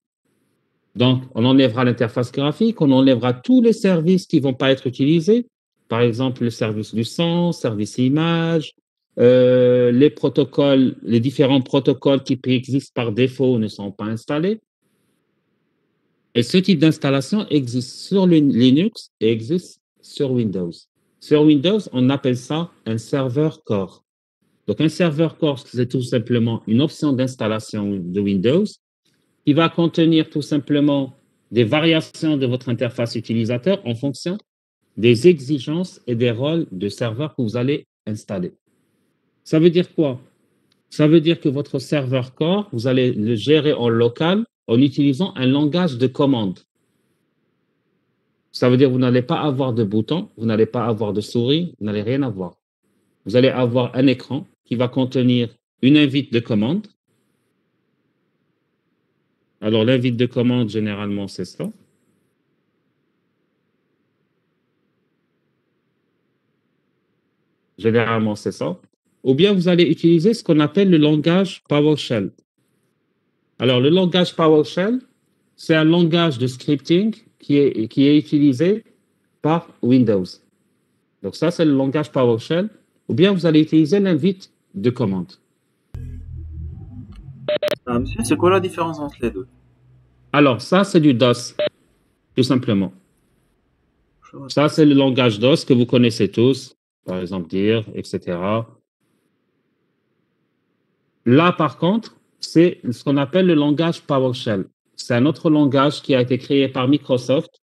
Donc, on enlèvera l'interface graphique, on enlèvera tous les services qui ne vont pas être utilisés. Par exemple, le service du son, service image, les protocoles, les différents protocoles qui existent par défaut ne sont pas installés. Et ce type d'installation existe sur Linux et existe sur Windows. Sur Windows, on appelle ça un serveur core. Donc, un serveur core, c'est tout simplement une option d'installation de Windows qui va contenir tout simplement des variations de votre interface utilisateur en fonction des exigences et des rôles de serveur que vous allez installer. Ça veut dire quoi? Ça veut dire que votre serveur core, vous allez le gérer en local en utilisant un langage de commande. Ça veut dire que vous n'allez pas avoir de bouton, vous n'allez pas avoir de souris, vous n'allez rien avoir. Vous allez avoir un écran qui va contenir une invite de commande. Alors, l'invite de commande, généralement, c'est ça. Généralement, c'est ça. Ou bien vous allez utiliser ce qu'on appelle le langage PowerShell. Alors, le langage PowerShell, c'est un langage de scripting qui est utilisé par Windows. Donc, ça, c'est le langage PowerShell. Ou bien vous allez utiliser l'invite de commande. Monsieur, c'est quoi la différence entre les deux? Alors, ça, c'est du DOS, tout simplement. Ça, c'est le langage DOS que vous connaissez tous, par exemple dire, etc. Là, par contre, c'est ce qu'on appelle le langage PowerShell. C'est un autre langage qui a été créé par Microsoft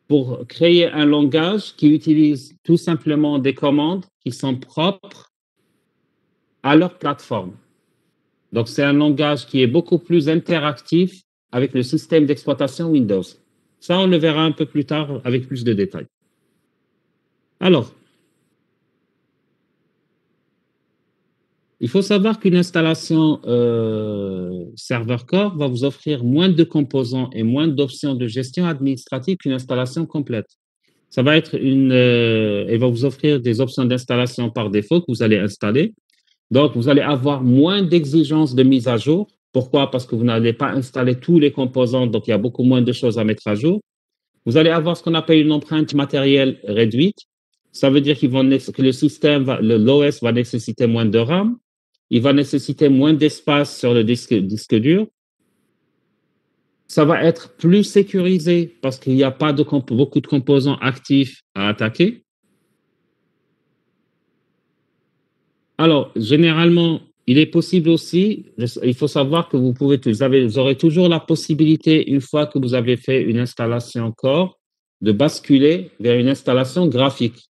pour créer un langage qui utilise tout simplement des commandes qui sont propres à leur plateforme. Donc, c'est un langage qui est beaucoup plus interactif avec le système d'exploitation Windows. Ça, on le verra un peu plus tard avec plus de détails. Alors, il faut savoir qu'une installation serveur core va vous offrir moins de composants et moins d'options de gestion administrative qu'une installation complète. Ça va être elle va vous offrir des options d'installation par défaut que vous allez installer. Donc, vous allez avoir moins d'exigences de mise à jour. Pourquoi? Parce que vous n'allez pas installer tous les composants, donc il y a beaucoup moins de choses à mettre à jour. Vous allez avoir ce qu'on appelle une empreinte matérielle réduite. Ça veut dire que le système, l'OS va nécessiter moins de RAM. Il va nécessiter moins d'espace sur le disque dur. Ça va être plus sécurisé parce qu'il n'y a pas beaucoup de composants actifs à attaquer. Alors, généralement, il est possible aussi, il faut savoir que vous aurez toujours la possibilité, une fois que vous avez fait une installation core, de basculer vers une installation graphique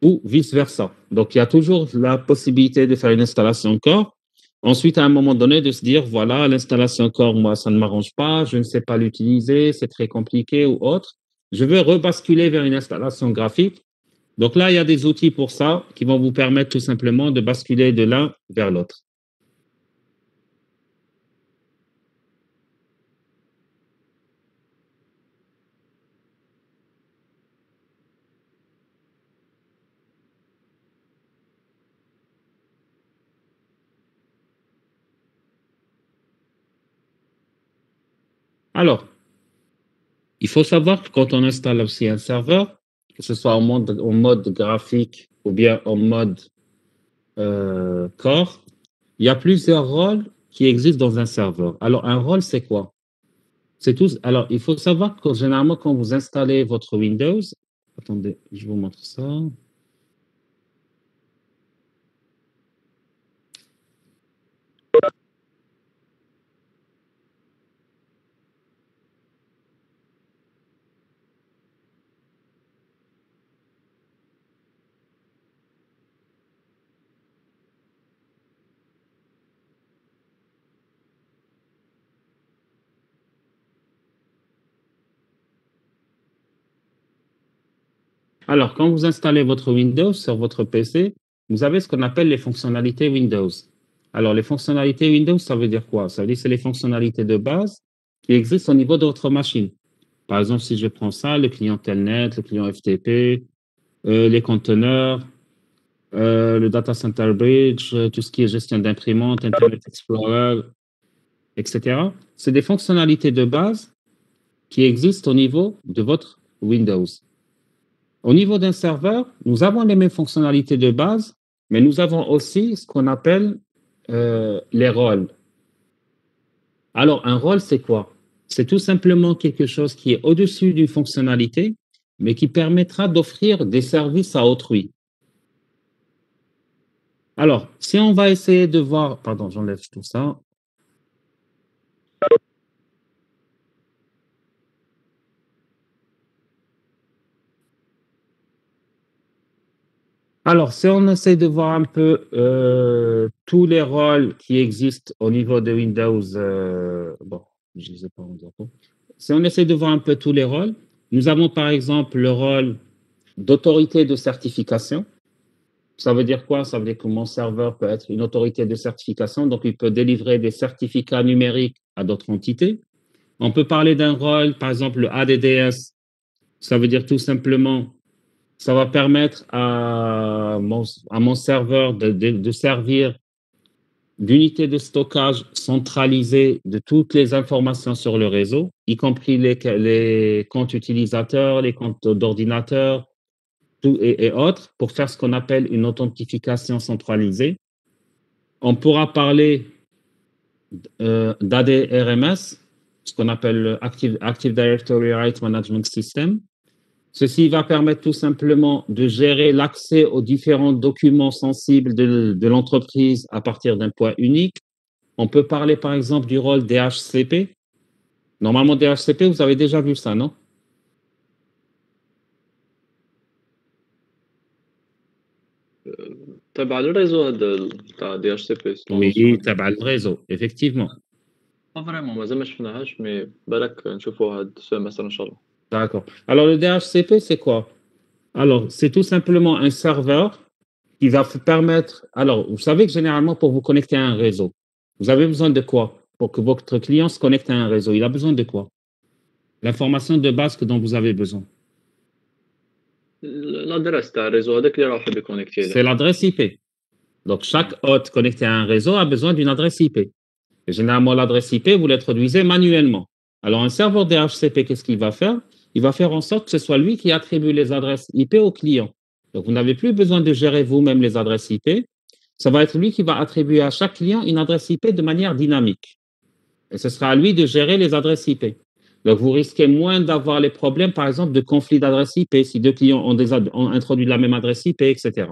ou vice-versa. Donc, il y a toujours la possibilité de faire une installation core. Ensuite, à un moment donné, de se dire, voilà, l'installation core, moi, ça ne m'arrange pas, je ne sais pas l'utiliser, c'est très compliqué ou autre. Je veux rebasculer vers une installation graphique. Donc là, il y a des outils pour ça qui vont vous permettre tout simplement de basculer de l'un vers l'autre. Alors, il faut savoir que quand on installe aussi un serveur, que ce soit en mode graphique ou bien en mode core, il y a plusieurs rôles qui existent dans un serveur. Alors, un rôle, c'est quoi? C'est tout. Alors, il faut savoir que généralement, quand vous installez votre Windows, attendez, je vous montre ça. Alors, quand vous installez votre Windows sur votre PC, vous avez ce qu'on appelle les fonctionnalités Windows. Alors, les fonctionnalités Windows, ça veut dire quoi? Ça veut dire que c'est les fonctionnalités de base qui existent au niveau de votre machine. Par exemple, si je prends ça, le client Telnet, le client FTP, les conteneurs, le Data Center Bridge, tout ce qui est gestion d'imprimantes, Internet Explorer, etc. C'est des fonctionnalités de base qui existent au niveau de votre Windows. Au niveau d'un serveur, nous avons les mêmes fonctionnalités de base, mais nous avons aussi ce qu'on appelle les rôles. Alors, un rôle, c'est quoi? C'est tout simplement quelque chose qui est au-dessus d'une fonctionnalité mais qui permettra d'offrir des services à autrui. Alors, si on va essayer de voir, pardon, j'enlève tout ça. Alors, si on essaie de voir un peu tous les rôles qui existent au niveau de Windows, bon, je ne les ai pas en diapo. Si on essaie de voir un peu tous les rôles, nous avons par exemple le rôle d'autorité de certification. Ça veut dire quoi? Ça veut dire que mon serveur peut être une autorité de certification, donc il peut délivrer des certificats numériques à d'autres entités. On peut parler d'un rôle, par exemple le ADDS. Ça veut dire tout simplement, ça va permettre à mon serveur de servir d'unité de stockage centralisée de toutes les informations sur le réseau, y compris les comptes utilisateurs, les comptes d'ordinateur et autres, pour faire ce qu'on appelle une authentification centralisée. On pourra parler d'ADRMS, ce qu'on appelle le Active Directory Right Management System. Ceci va permettre tout simplement de gérer l'accès aux différents documents sensibles de l'entreprise à partir d'un point unique. On peut parler par exemple du rôle DHCP. Normalement, DHCP, vous avez déjà vu ça, non? تبع الريزو هذا تاع دي اتش سي بي Oui, تبع الريزو, effectivement. pas vraiment مازال ما شفناهاش مي بالك نشوفوها هاد السيمستر ان شاء الله. D'accord. Alors, le DHCP, c'est quoi? Alors, c'est tout simplement un serveur qui va vous permettre. Alors, vous savez que généralement, pour vous connecter à un réseau, vous avez besoin de quoi? Pour que votre client se connecte à un réseau, il a besoin de quoi? L'information de base dont vous avez besoin. الادريس تاع الريزو هذاك اللي راح يحب يكونيكتي C'est l'adresse IP. Donc, chaque hôte connecté à un réseau a besoin d'une adresse IP. Et généralement, l'adresse IP, vous l'introduisez manuellement. Alors, un serveur DHCP, qu'est-ce qu'il va faire? Il va faire en sorte que ce soit lui qui attribue les adresses IP au client. Donc, vous n'avez plus besoin de gérer vous-même les adresses IP. Ça va être lui qui va attribuer à chaque client une adresse IP de manière dynamique. Et ce sera à lui de gérer les adresses IP. Donc, vous risquez moins d'avoir les problèmes, par exemple, de conflit d'adresse IP, si deux clients ont introduit la même adresse IP, etc.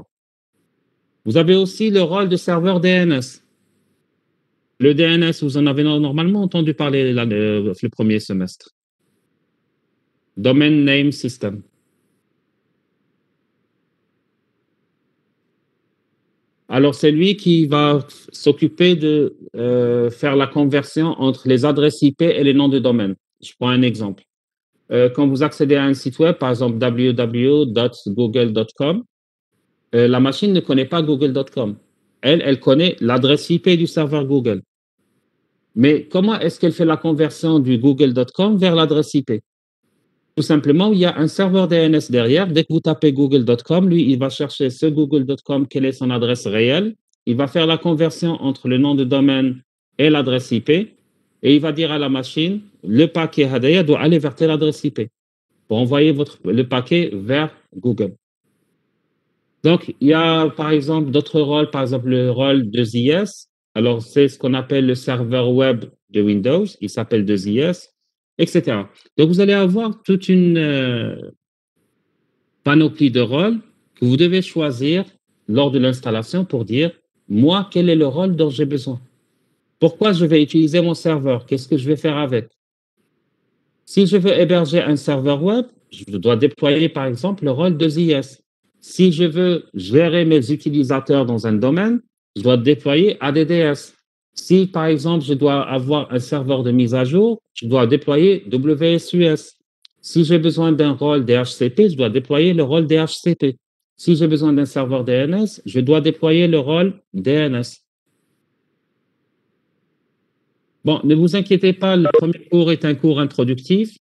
Vous avez aussi le rôle de serveur DNS. Le DNS, vous en avez normalement entendu parler le premier semestre. Domain Name System. Alors, c'est lui qui va s'occuper de faire la conversion entre les adresses IP et les noms de domaine. Je prends un exemple. Quand vous accédez à un site web, par exemple www.google.com, la machine ne connaît pas google.com. Elle connaît l'adresse IP du serveur Google. Mais comment est-ce qu'elle fait la conversion du google.com vers l'adresse IP? Tout simplement, il y a un serveur DNS derrière. Dès que vous tapez google.com, lui, il va chercher ce google.com, quelle est son adresse réelle. Il va faire la conversion entre le nom de domaine et l'adresse IP. Et il va dire à la machine, le paquet Hadaya doit aller vers telle adresse IP pour envoyer le paquet vers Google. Donc, il y a par exemple d'autres rôles, par exemple le rôle de ZIS. Alors, c'est ce qu'on appelle le serveur web de Windows. Il s'appelle 2IS, etc. Donc, vous allez avoir toute une panoplie de rôles que vous devez choisir lors de l'installation pour dire, moi, quel est le rôle dont j'ai besoin? Pourquoi je vais utiliser mon serveur? Qu'est-ce que je vais faire avec? Si je veux héberger un serveur web, je dois déployer, par exemple, le rôle de ZIS. Si je veux gérer mes utilisateurs dans un domaine, je dois déployer ADDS. Si, par exemple, je dois avoir un serveur de mise à jour, je dois déployer WSUS. Si j'ai besoin d'un rôle DHCP, je dois déployer le rôle DHCP. Si j'ai besoin d'un serveur DNS, je dois déployer le rôle DNS. Bon, ne vous inquiétez pas, le premier cours est un cours introductif.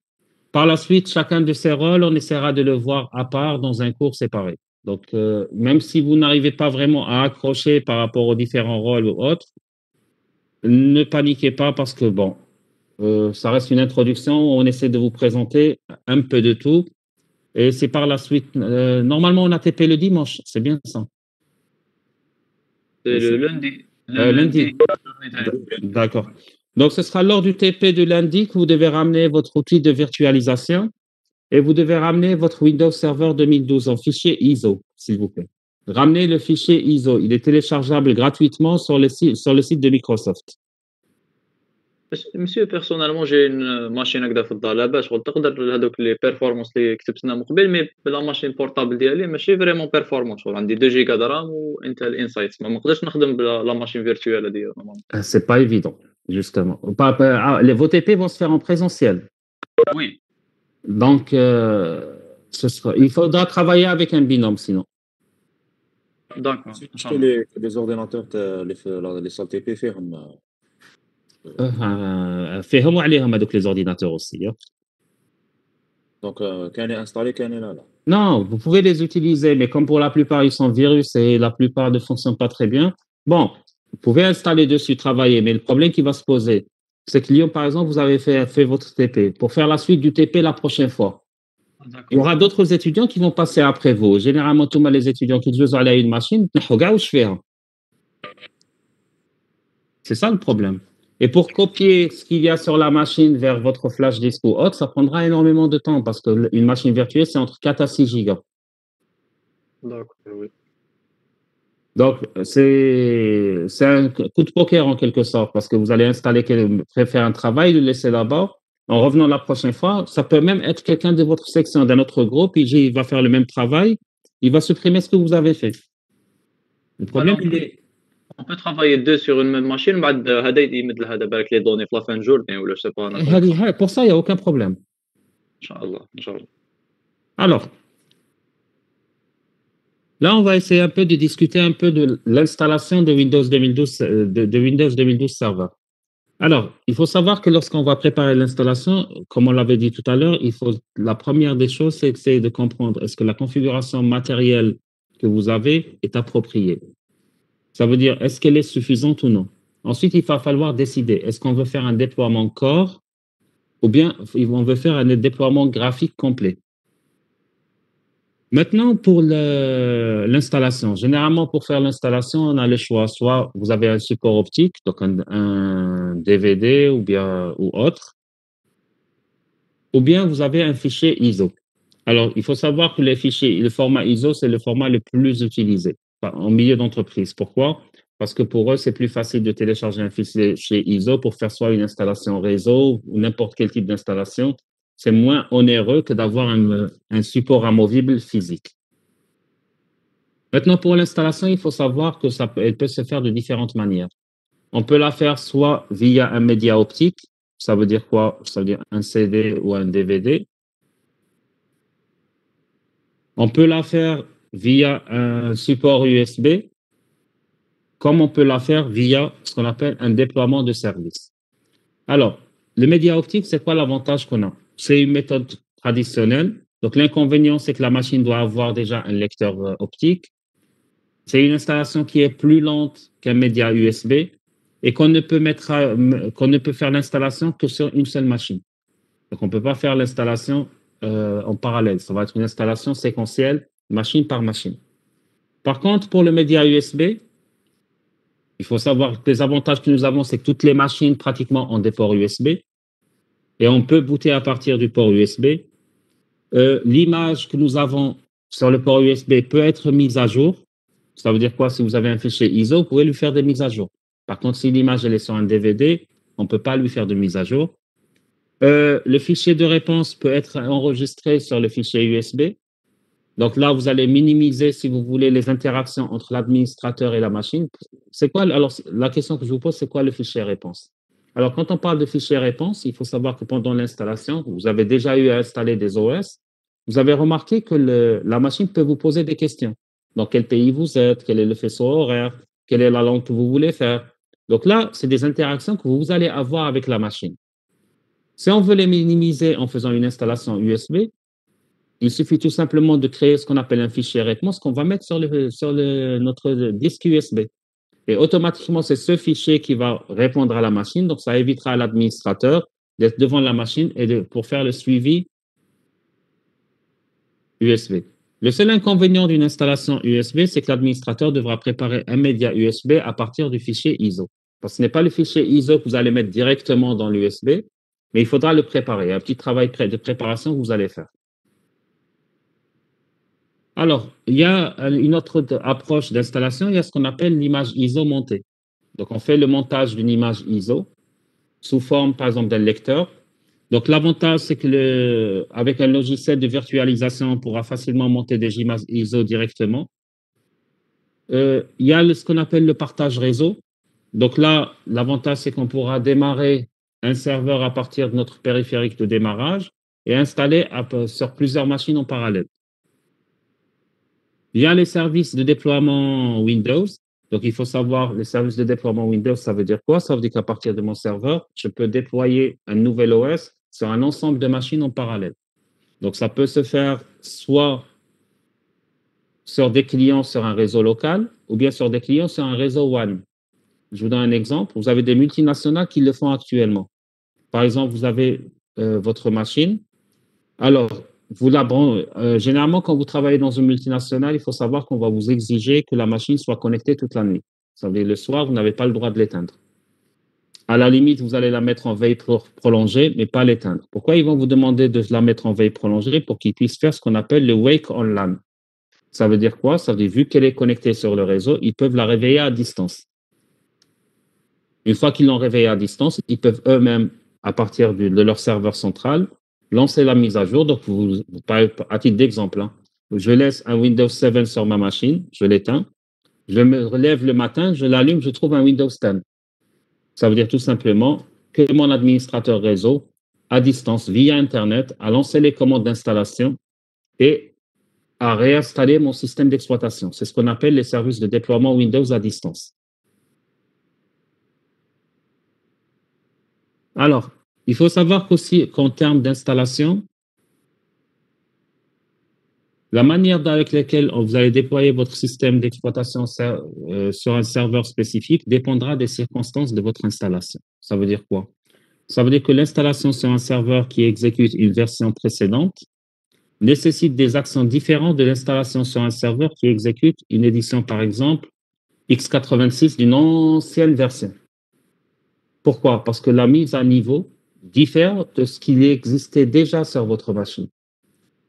Par la suite, chacun de ces rôles, on essaiera de le voir à part dans un cours séparé. Donc, même si vous n'arrivez pas vraiment à accrocher par rapport aux différents rôles ou autres, ne paniquez pas parce que, bon, ça reste une introduction où on essaie de vous présenter un peu de tout. Et c'est par la suite, normalement, on a TP le dimanche, c'est bien ça? C'est le lundi. Lundi. D'accord. Donc, ce sera lors du TP de lundi que vous devez ramener votre outil de virtualisation et vous devez ramener votre Windows Server 2012 en fichier ISO, s'il vous plaît. Ramenez le fichier ISO. Il est téléchargeable gratuitement sur le site de Microsoft. Monsieur, personnellement, j'ai une machine هكذا في الدار لاباس شغل تقدر هذوك لي بيرفورمانس اللي كتبتنا من قبل مي لا ماشين بورطابل ديالي ماشي فريمون بيرفورمانس شغل عندي 2 جيجا درام وانتل انسايتس ما نقدرش نخدم بلا لا ماشين فيرتوال هذه نورمالمون. C'est pas évident, justement. Vos TP vont se faire en présentiel. Oui. Donc, il faudra travailler avec un binôme sinon. D'accord. Parce que les ordinateurs, les salles TP فيهم فيهم وعليهم هذوك les ordinateurs aussi. Hein. Donc كان installé كان لا. Non, vous pouvez les utiliser, mais comme pour la plupart ils sont virus et la plupart ne fonctionnent pas très bien, bon, vous pouvez installer dessus, travailler, mais le problème qui va se poser, c'est que Lyon, par exemple, vous avez fait votre TP. Pour faire la suite du TP la prochaine fois, il y aura d'autres étudiants qui vont passer après vous. Généralement, tous les étudiants qui jouent à une machine, c'est ça le problème. Et pour copier ce qu'il y a sur la machine vers votre flash disk ou autre, ça prendra énormément de temps parce qu'une machine virtuelle, c'est entre 4 à 6 gigas. D'accord, oui. Donc, c'est un coup de poker en quelque sorte parce que vous allez faire un travail, le laisser là-bas. En revenant la prochaine fois, ça peut même être quelqu'un de votre section, d'un autre groupe, il va faire le même travail, il va supprimer ce que vous avez fait. Le problème, il est... On peut travailler deux sur une même machine, بعد هذا يمد لهذا بالك les données في la fin de journée ولا je sais pas. Pour ça, il n'y a aucun problème. Inch'Allah. Alors, là, on va essayer un peu de discuter un peu de l'installation de Windows 2012, de Windows 2012 Server. Alors, il faut savoir que lorsqu'on va préparer l'installation, comme on l'avait dit tout à l'heure, la première des choses, c'est essayer de comprendre est-ce que la configuration matérielle que vous avez est appropriée. Ça veut dire, est-ce qu'elle est suffisante ou non? Ensuite, il va falloir décider, est-ce qu'on veut faire un déploiement core ou bien on veut faire un déploiement graphique complet? Maintenant, pour l'installation. Généralement, pour faire l'installation, on a le choix. Soit vous avez un support optique, donc un DVD ou autre, ou bien vous avez un fichier ISO. Alors, il faut savoir que le format ISO, c'est le format le plus utilisé en milieu d'entreprise. Pourquoi? Parce que pour eux, c'est plus facile de télécharger un fichier ISO pour faire soit une installation réseau ou n'importe quel type d'installation. C'est moins onéreux que d'avoir un support amovible physique. Maintenant, pour l'installation, il faut savoir que elle peut se faire de différentes manières. On peut la faire soit via un média optique. Ça veut dire quoi? Ça veut dire un CD ou un DVD. On peut la faire via un support USB, comme on peut la faire via ce qu'on appelle un déploiement de service. Alors, le média optique, c'est quoi l'avantage qu'on a? C'est une méthode traditionnelle. Donc, l'inconvénient, c'est que la machine doit avoir déjà un lecteur optique. C'est une installation qui est plus lente qu'un média USB et qu'on ne peut faire l'installation que sur une seule machine. Donc, on ne peut pas faire l'installation en parallèle. Ça va être une installation séquentielle, machine par machine. Par contre, pour le média USB, il faut savoir que les avantages que nous avons, c'est que toutes les machines pratiquement ont des ports USB et on peut booter à partir du port USB. L'image que nous avons sur le port USB peut être mise à jour. Ça veut dire quoi? Si vous avez un fichier ISO, vous pouvez lui faire des mises à jour. Par contre, si l'image elle est sur un DVD, on ne peut pas lui faire de mise à jour. Le fichier de réponse peut être enregistré sur le fichier USB. Donc là, vous allez minimiser, si vous voulez, les interactions entre l'administrateur et la machine. C'est quoi? Alors, la question que je vous pose, c'est quoi le fichier réponse? Alors, quand on parle de fichier réponse, il faut savoir que pendant l'installation, vous avez déjà eu à installer des OS. Vous avez remarqué que la machine peut vous poser des questions. Dans quel pays vous êtes? Quel est le faisceau horaire? Quelle est la langue que vous voulez faire? Donc là, c'est des interactions que vous allez avoir avec la machine. Si on veut les minimiser en faisant une installation USB, il suffit tout simplement de créer ce qu'on appelle un fichier réponse qu'on va mettre sur notre disque USB. Et automatiquement, c'est ce fichier qui va répondre à la machine. Donc, ça évitera à l'administrateur d'être devant la machine pour faire le suivi USB. Le seul inconvénient d'une installation USB, c'est que l'administrateur devra préparer un média USB à partir du fichier ISO. Parce que ce n'est pas le fichier ISO que vous allez mettre directement dans l'USB, mais il faudra le préparer. Un petit travail de préparation que vous allez faire. Alors, il y a une autre approche d'installation, il y a ce qu'on appelle l'image ISO montée. Donc, on fait le montage d'une image ISO sous forme, par exemple, d'un lecteur. Donc, l'avantage, c'est que avec un logiciel de virtualisation, on pourra facilement monter des images ISO directement. Il y a ce qu'on appelle le partage réseau. Donc là, l'avantage, c'est qu'on pourra démarrer un serveur à partir de notre périphérique de démarrage et installer sur plusieurs machines en parallèle. Il y a les services de déploiement Windows. Donc, il faut savoir, les services de déploiement Windows, ça veut dire quoi? Ça veut dire qu'à partir de mon serveur, je peux déployer un nouvel OS sur un ensemble de machines en parallèle. Donc, ça peut se faire soit sur des clients sur un réseau local ou bien sur des clients sur un réseau WAN. Je vous donne un exemple. Vous avez des multinationales qui le font actuellement. Par exemple, vous avez votre machine. Alors, généralement, quand vous travaillez dans une multinationale, il faut savoir qu'on va vous exiger que la machine soit connectée toute la nuit. Ça veut dire le soir, vous n'avez pas le droit de l'éteindre. À la limite, vous allez la mettre en veille prolongée, mais pas l'éteindre. Pourquoi ils vont vous demander de la mettre en veille prolongée? Pour qu'ils puissent faire ce qu'on appelle le wake on LAN. Ça veut dire quoi? Ça veut dire, vu qu'elle est connectée sur le réseau, ils peuvent la réveiller à distance. Une fois qu'ils l'ont réveillée à distance, ils peuvent eux-mêmes, à partir de leur serveur central, lancer la mise à jour. Donc, à titre d'exemple, hein, je laisse un Windows 7 sur ma machine, je l'éteins, je me relève le matin, je l'allume, je trouve un Windows 10. Ça veut dire tout simplement que mon administrateur réseau, à distance, via Internet, a lancé les commandes d'installation et a réinstallé mon système d'exploitation. C'est ce qu'on appelle les services de déploiement Windows à distance. Alors, il faut savoir qu'en termes d'installation, la manière avec laquelle vous allez déployer votre système d'exploitation sur un serveur spécifique dépendra des circonstances de votre installation. Ça veut dire quoi? Ça veut dire que l'installation sur un serveur qui exécute une version précédente nécessite des actions différentes de l'installation sur un serveur qui exécute une édition, par exemple, x86 d'une ancienne version. Pourquoi? Parce que la mise à niveau diffère de ce qui existait déjà sur votre machine.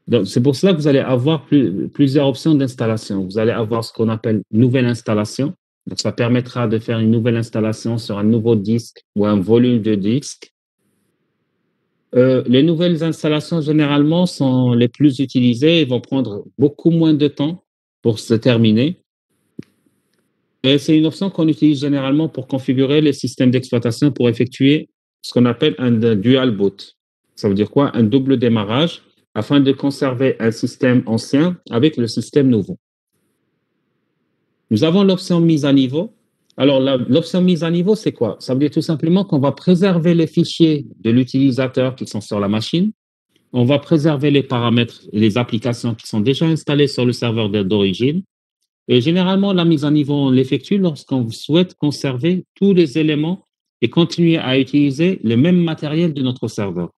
Donc, c'est pour cela que vous allez avoir plusieurs options d'installation. Vous allez avoir ce qu'on appelle nouvelle installation. Donc, ça permettra de faire une nouvelle installation sur un nouveau disque ou un volume de disque. Les nouvelles installations, généralement, sont les plus utilisées et vont prendre beaucoup moins de temps pour se terminer. Et c'est une option qu'on utilise généralement pour configurer les systèmes d'exploitation pour effectuer ce qu'on appelle un dual boot. Ça veut dire quoi? Un double démarrage afin de conserver un système ancien avec le système nouveau. Nous avons l'option mise à niveau. Alors, l'option mise à niveau, c'est quoi? Ça veut dire tout simplement qu'on va préserver les fichiers de l'utilisateur qui sont sur la machine. On va préserver les paramètres et les applications qui sont déjà installées sur le serveur d'origine. Et généralement, la mise à niveau, on l'effectue lorsqu'on souhaite conserver tous les éléments et continuer à utiliser le même matériel de notre serveur.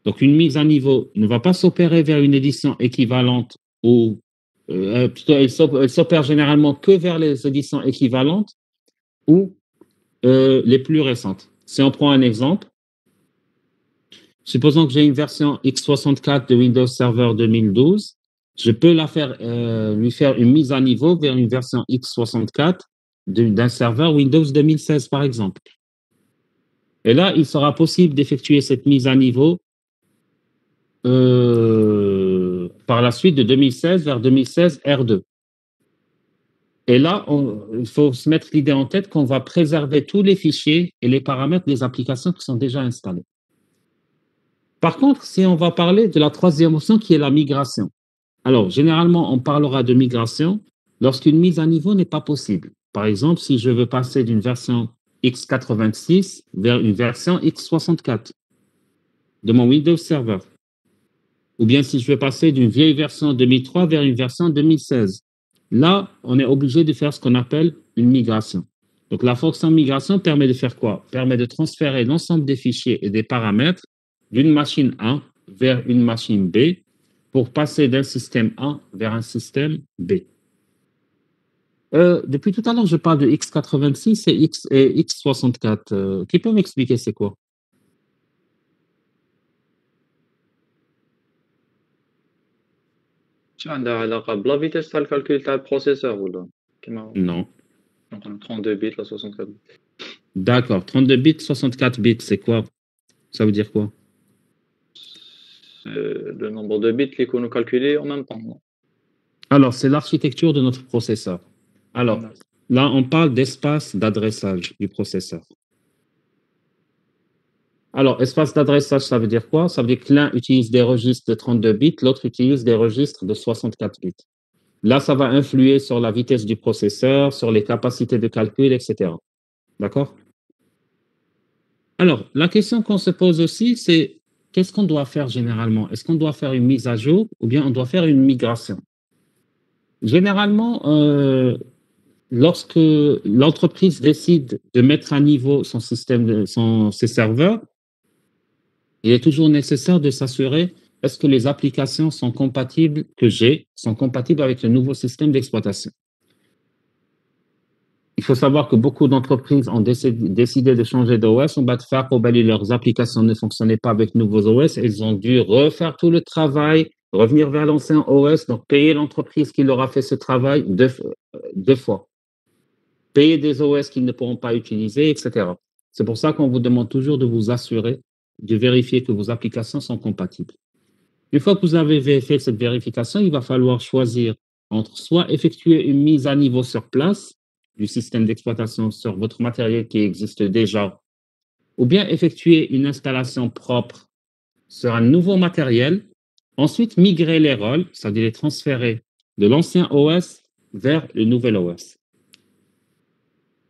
Donc, une mise à niveau ne va pas s'opérer vers une édition équivalente ou plutôt, elle s'opère généralement que vers les éditions équivalentes ou les plus récentes. Si on prend un exemple, supposons que j'ai une version x64 de Windows Server 2012, je peux lui faire une mise à niveau vers une version x64 d'un serveur Windows 2016, par exemple. Et là, il sera possible d'effectuer cette mise à niveau par la suite de 2016 vers 2016 R2. Et là, il faut se mettre l'idée en tête qu'on va préserver tous les fichiers et les paramètres des applications qui sont déjà installées. Par contre, si on va parler de la troisième option qui est la migration. Alors, généralement, on parlera de migration lorsqu'une mise à niveau n'est pas possible. Par exemple, si je veux passer d'une version x86 vers une version x64 de mon Windows Server. Ou bien si je veux passer d'une vieille version 2003 vers une version 2016. Là, on est obligé de faire ce qu'on appelle une migration. Donc, la fonction migration permet de faire quoi? Permet de transférer l'ensemble des fichiers et des paramètres d'une machine A vers une machine B pour passer d'un système A vers un système B. Depuis tout à l'heure, je parle de x86 et x64. Qui peut m'expliquer c'est quoi? عندها علاقة بلا فيتيس تاع الكالكول تاع البروسيسور ولا كيما Non. 32 bits ولا 64 bits. D'accord. 32 bits, 64 bits, c'est quoi? Ça veut dire quoi? Le nombre de bits اللي يكونوا calculés en même temps. Alors, c'est l'architecture de notre processeur. Alors, Non. là, on parle d'espace d'adressage du processeur. Alors, espace d'adressage, ça veut dire quoi? Ça veut dire que l'un utilise des registres de 32 bits, l'autre utilise des registres de 64 bits. Là, ça va influer sur la vitesse du processeur, sur les capacités de calcul, etc. D'accord? Alors, la question qu'on se pose aussi, c'est qu'est-ce qu'on doit faire généralement? Est-ce qu'on doit faire une mise à jour ou bien on doit faire une migration? Généralement, lorsque l'entreprise décide de mettre à niveau son système, ses serveurs, il est toujours nécessaire de s'assurer est-ce que les applications sont compatibles sont compatibles avec le nouveau système d'exploitation. Il faut savoir que beaucoup d'entreprises ont décidé de changer d'OS. On va te faire pour leurs applications ne fonctionnaient pas avec nouveaux OS. Ils ont dû refaire tout le travail, revenir vers l'ancien OS, donc payer l'entreprise qui leur a fait ce travail deux fois. Payer des OS qu'ils ne pourront pas utiliser, etc. C'est pour ça qu'on vous demande toujours de vous assurer, de vérifier que vos applications sont compatibles. Une fois que vous avez fait cette vérification, il va falloir choisir entre soit effectuer une mise à niveau sur place du système d'exploitation sur votre matériel qui existe déjà, ou bien effectuer une installation propre sur un nouveau matériel, ensuite migrer les rôles, c'est-à-dire les transférer de l'ancien OS vers le nouvel OS.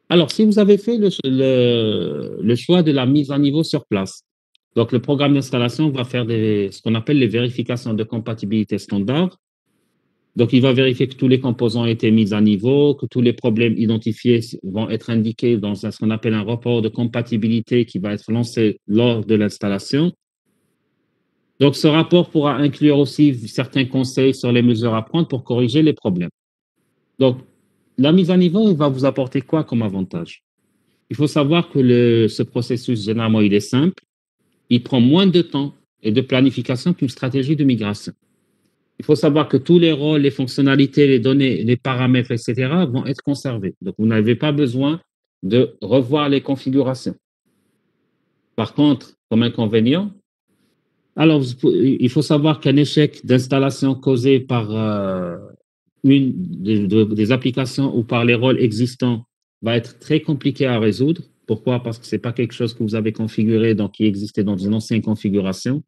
Alors, si vous avez fait le choix de la mise à niveau sur place, donc le programme d'installation va faire ce qu'on appelle les vérifications de compatibilité standard. Donc, il va vérifier que tous les composants ont été mis à niveau, que tous les problèmes identifiés vont être indiqués dans ce qu'on appelle un rapport de compatibilité qui va être lancé lors de l'installation. Donc, ce rapport pourra inclure aussi certains conseils sur les mesures à prendre pour corriger les problèmes. Donc, la mise à niveau, il va vous apporter quoi comme avantage? Il faut savoir que ce processus, généralement, il est simple. Il prend moins de temps et de planification qu'une stratégie de migration. Il faut savoir que tous les rôles, les fonctionnalités, les données, les paramètres, etc. vont être conservés. Donc, vous n'avez pas besoin de revoir les configurations. Par contre, comme inconvénient, alors, il faut savoir qu'un échec d'installation causé par une des applications ou par les rôles existants va être très compliqué à résoudre. Pourquoi? Parce que ce n'est pas quelque chose que vous avez configuré, donc qui existait dans une ancienne configuration.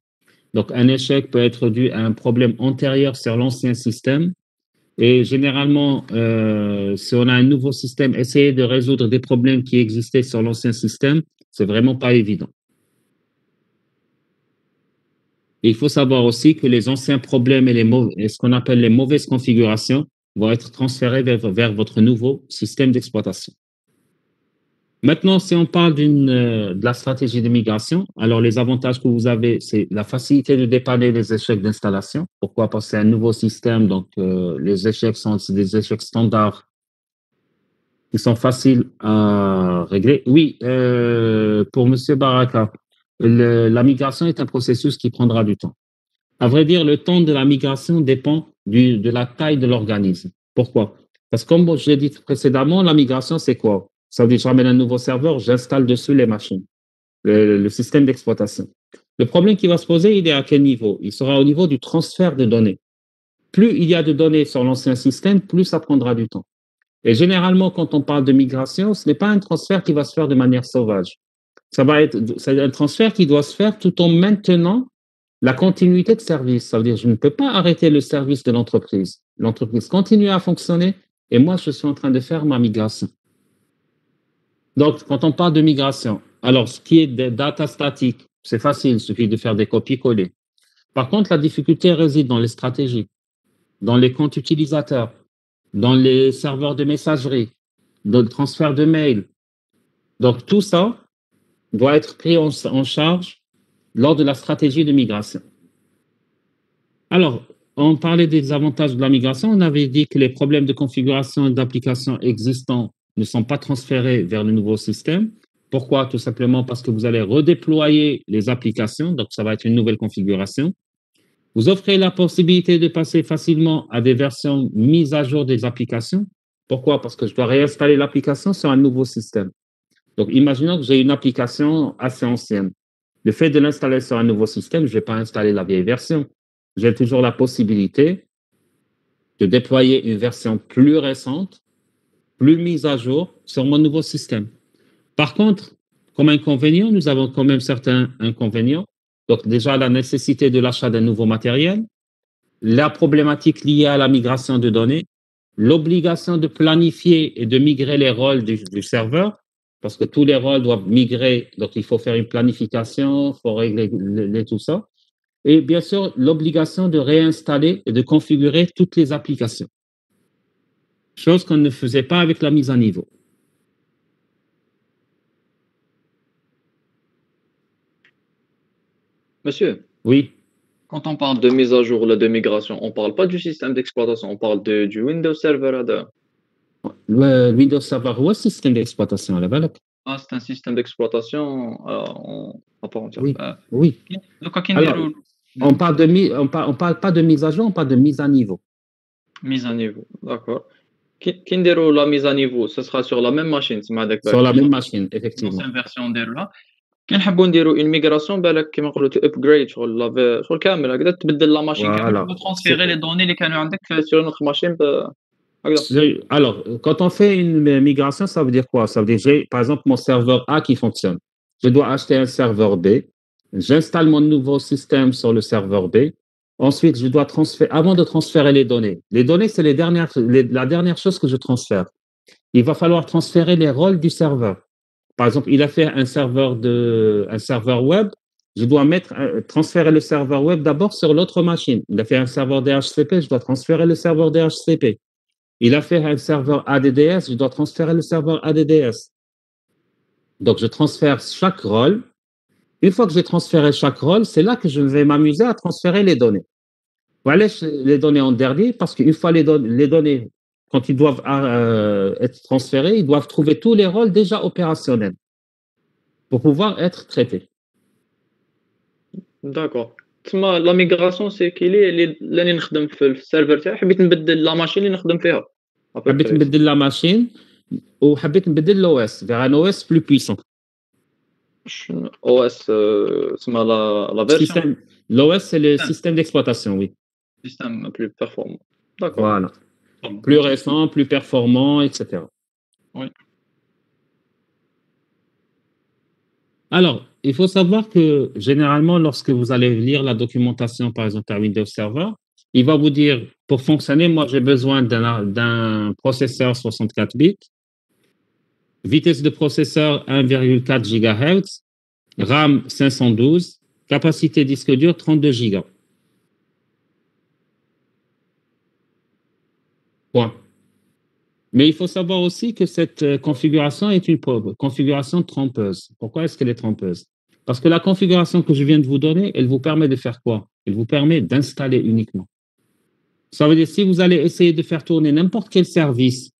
Donc, un échec peut être dû à un problème antérieur sur l'ancien système. Et généralement, si on a un nouveau système, essayer de résoudre des problèmes qui existaient sur l'ancien système, c'est vraiment pas évident. Et il faut savoir aussi que les anciens problèmes et ce qu'on appelle les mauvaises configurations vont être transférés vers votre nouveau système d'exploitation. Maintenant, si on parle de la stratégie de migration, alors les avantages que vous avez, c'est la facilité de dépanner les échecs d'installation. Pourquoi? Parce que c'est un nouveau système, donc les échecs sont des échecs standards qui sont faciles à régler. Oui, pour M. Baraka, la migration est un processus qui prendra du temps. À vrai dire, le temps de la migration dépend de la taille de l'organisme. Pourquoi? Parce que comme je l'ai dit précédemment, la migration, c'est quoi? Ça veut dire, je ramène un nouveau serveur, j'installe dessus les machines, le système d'exploitation. Le problème qui va se poser, il est à quel niveau? Il sera au niveau du transfert de données. Plus il y a de données sur l'ancien système, plus ça prendra du temps. Et généralement, quand on parle de migration, ce n'est pas un transfert qui va se faire de manière sauvage. C'est un transfert qui doit se faire tout en maintenant la continuité de service. Ça veut dire, je ne peux pas arrêter le service de l'entreprise. L'entreprise continue à fonctionner et moi, je suis en train de faire ma migration. Donc, quand on parle de migration, alors ce qui est des data statiques, c'est facile, il suffit de faire des copies-coller. Par contre, la difficulté réside dans les stratégies, dans les comptes utilisateurs, dans les serveurs de messagerie, dans le transfert de mails. Donc, tout ça doit être pris en charge lors de la stratégie de migration. Alors, on parlait des avantages de la migration. On avait dit que les problèmes de configuration d'applications existants ne sont pas transférés vers le nouveau système. Pourquoi? Tout simplement parce que vous allez redéployer les applications, donc ça va être une nouvelle configuration. Vous offrez la possibilité de passer facilement à des versions mises à jour des applications. Pourquoi? Parce que je dois réinstaller l'application sur un nouveau système. Donc, imaginons que j'ai une application assez ancienne. Le fait de l'installer sur un nouveau système, je ne vais pas installer la vieille version. J'ai toujours la possibilité de déployer une version plus récente, plus mise à jour sur mon nouveau système. Par contre, comme inconvénient, nous avons quand même certains inconvénients. Donc, déjà, la nécessité de l'achat d'un nouveau matériel, la problématique liée à la migration de données, l'obligation de planifier et de migrer les rôles du serveur, parce que tous les rôles doivent migrer, donc il faut faire une planification, il faut régler tout ça. Et bien sûr, l'obligation de réinstaller et de configurer toutes les applications, chose qu'on ne faisait pas avec la mise à niveau. Monsieur, Oui, quand on parle de mise à jour, là, de migration, on parle pas du système d'exploitation, on parle du Windows Server هذا. le Windows Server هو système d'exploitation على بالك. Ah, c'est un système d'exploitation à part entière. Oui, oui. دوكا كي Alors, نديرو on parle pas de mise à jour, on parle de mise à niveau. mise à niveau, d'accord. كي نديرو la mise à niveau, ce sera sur la même machine, تسمى هذاك Sur la même machine, effectivement. l'ancienne version نديروها. كي نحبوا نديرو une migration بالك كيما نقولوا to upgrade شغل كامل هكذا تبدل لا ماشين كامل Voilà. وترانسفيري les données اللي كانوا عندك sur une autre machine هكذا. Alors, quand on fait une migration, ça veut dire quoi? Ça veut dire, j'ai, par exemple, mon serveur A qui fonctionne. Je dois acheter un serveur B. J'installe mon nouveau système sur le serveur B. Ensuite, je dois transférer, avant de transférer les données, c'est la dernière chose que je transfère. Il va falloir transférer les rôles du serveur. Par exemple, il a fait un serveur web. Je dois transférer le serveur web d'abord sur l'autre machine. Il a fait un serveur DHCP, je dois transférer le serveur DHCP. Il a fait un serveur ADDS, je dois transférer le serveur ADDS. Donc, je transfère chaque rôle. Une fois que j'ai transféré chaque rôle, c'est là que je vais m'amuser à transférer les données. Voilà les données en dernier, parce qu'une fois les données, quand ils doivent être transférés, ils doivent trouver tous les rôles déjà opérationnels pour pouvoir être traités. D'accord. تسمى لا ميغراسيون سي كيلي اللي نخدم في السيرفر تاعي حبيت نبدل لا ماشين اللي نخدم فيها. حبيت نبدل la machine وحبيت نبدل l'OS vers un OS plus puissant. OS تسمى la version. L'OS, c'est le système d'exploitation, oui. Système plus performant. D'accord. Voilà. Plus récent, plus performant, etc. Oui. Alors, il faut savoir que généralement, lorsque vous allez lire la documentation, par exemple, à Windows Server, il va vous dire, pour fonctionner, moi, j'ai besoin d'un processeur 64 bits, vitesse de processeur 1,4 GHz, RAM 512, capacité disque dur 32 Go. Point. Mais il faut savoir aussi que cette configuration est une configuration trompeuse. Pourquoi est-ce qu'elle est trompeuse? Parce que la configuration que je viens de vous donner, elle vous permet de faire quoi? Elle vous permet d'installer uniquement. Ça veut dire si vous allez essayer de faire tourner n'importe quel service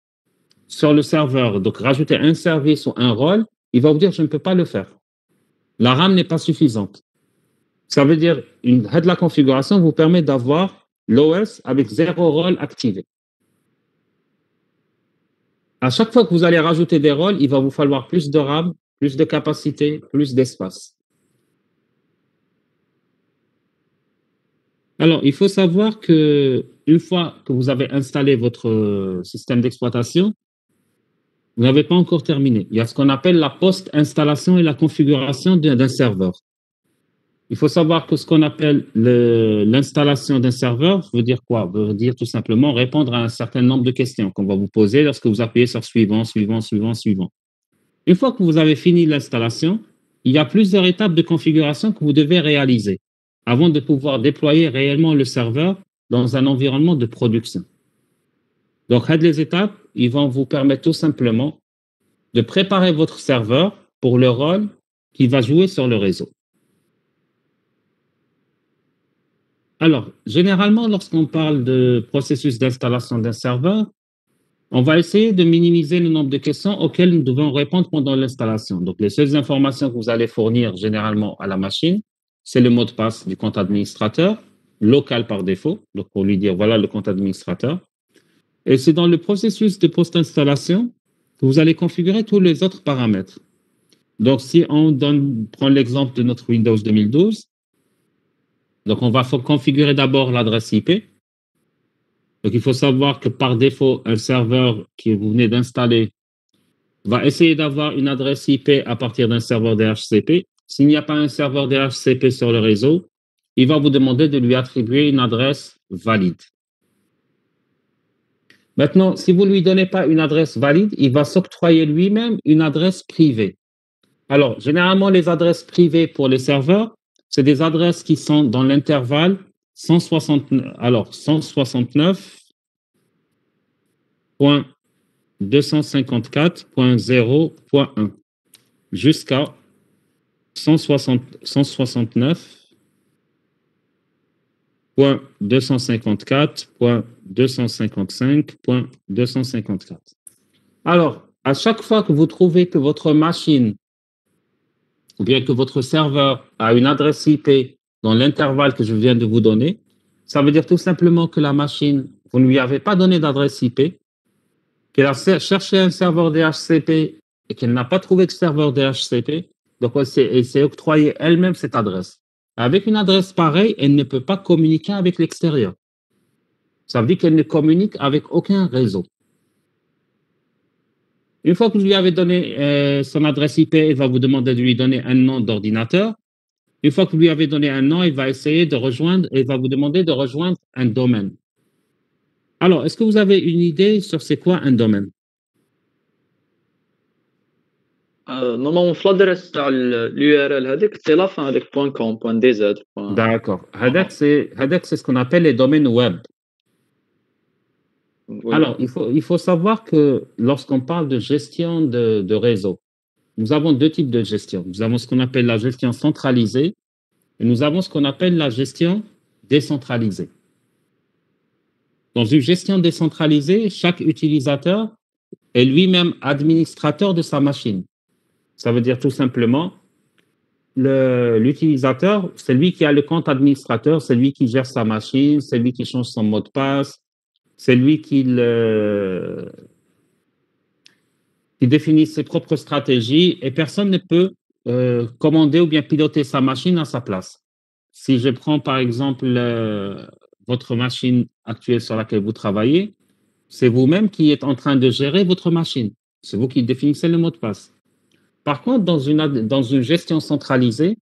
sur le serveur, donc rajouter un service ou un rôle, il va vous dire je ne peux pas le faire. La RAM n'est pas suffisante. Ça veut dire que la configuration vous permet d'avoir l'OS avec 0 rôle activé. À chaque fois que vous allez rajouter des rôles, il va vous falloir plus de RAM, plus de capacité, plus d'espace. Alors, il faut savoir que une fois que vous avez installé votre système d'exploitation, vous n'avez pas encore terminé. Il y a ce qu'on appelle la post-installation et la configuration d'un serveur. Il faut savoir que ce qu'on appelle l'installation d'un serveur veut dire quoi? Veut dire tout simplement répondre à un certain nombre de questions qu'on va vous poser lorsque vous appuyez sur suivant, suivant, suivant, suivant. Une fois que vous avez fini l'installation, il y a plusieurs étapes de configuration que vous devez réaliser avant de pouvoir déployer réellement le serveur dans un environnement de production. Donc, les étapes, ils vont vous permettre tout simplement de préparer votre serveur pour le rôle qu'il va jouer sur le réseau. Alors, généralement, lorsqu'on parle de processus d'installation d'un serveur, on va essayer de minimiser le nombre de questions auxquelles nous devons répondre pendant l'installation. Donc, les seules informations que vous allez fournir généralement à la machine, c'est le mot de passe du compte administrateur local par défaut, donc pour lui dire voilà le compte administrateur. Et c'est dans le processus de post-installation que vous allez configurer tous les autres paramètres. Donc si on prend l'exemple de notre Windows 2012, donc on va configurer d'abord l'adresse IP. Donc il faut savoir que par défaut, un serveur que vous venez d'installer va essayer d'avoir une adresse IP à partir d'un serveur DHCP. S'il n'y a pas un serveur DHCP sur le réseau, il va vous demander de lui attribuer une adresse valide. Maintenant, si vous ne lui donnez pas une adresse valide, il va s'octroyer lui-même une adresse privée. Alors, généralement, les adresses privées pour les serveurs, c'est des adresses qui sont dans l'intervalle 169.254.0.1 jusqu'à 169.254.255.254. Alors, à chaque fois que vous trouvez que votre machine ou bien que votre serveur a une adresse IP dans l'intervalle que je viens de vous donner, ça veut dire tout simplement que la machine, vous ne lui avez pas donné d'adresse IP, qu'elle a cherché un serveur DHCP et qu'elle n'a pas trouvé de serveur DHCP, donc elle s'est octroyée elle-même cette adresse. Avec une adresse pareille, elle ne peut pas communiquer avec l'extérieur. Ça veut dire qu'elle ne communique avec aucun réseau. Une fois que vous lui avez donné son adresse IP, il va vous demander de lui donner un nom d'ordinateur. Une fois que vous lui avez donné un nom, il va essayer de rejoindre, il va vous demander de rejoindre un domaine. Alors, est-ce que vous avez une idée sur c'est quoi un domaine? Normalement, في l'adresse تاع l'URL هذيك c'est la fin avec .com, .dz. D'accord. Hadak, c'est ce qu'on appelle les domaines web. Oui. Alors, il faut savoir que lorsqu'on parle de gestion de réseau, nous avons deux types de gestion. Nous avons ce qu'on appelle la gestion centralisée et nous avons ce qu'on appelle la gestion décentralisée. Dans une gestion décentralisée, chaque utilisateur est lui-même administrateur de sa machine. Ça veut dire tout simplement, l'utilisateur, c'est lui qui a le compte administrateur, c'est lui qui gère sa machine, c'est lui qui change son mot de passe, c'est lui qui définit ses propres stratégies et personne ne peut commander ou bien piloter sa machine à sa place. Si je prends par exemple votre machine actuelle sur laquelle vous travaillez, c'est vous-même qui êtes en train de gérer votre machine. C'est vous qui définissez le mot de passe. Par contre, dans une gestion centralisée,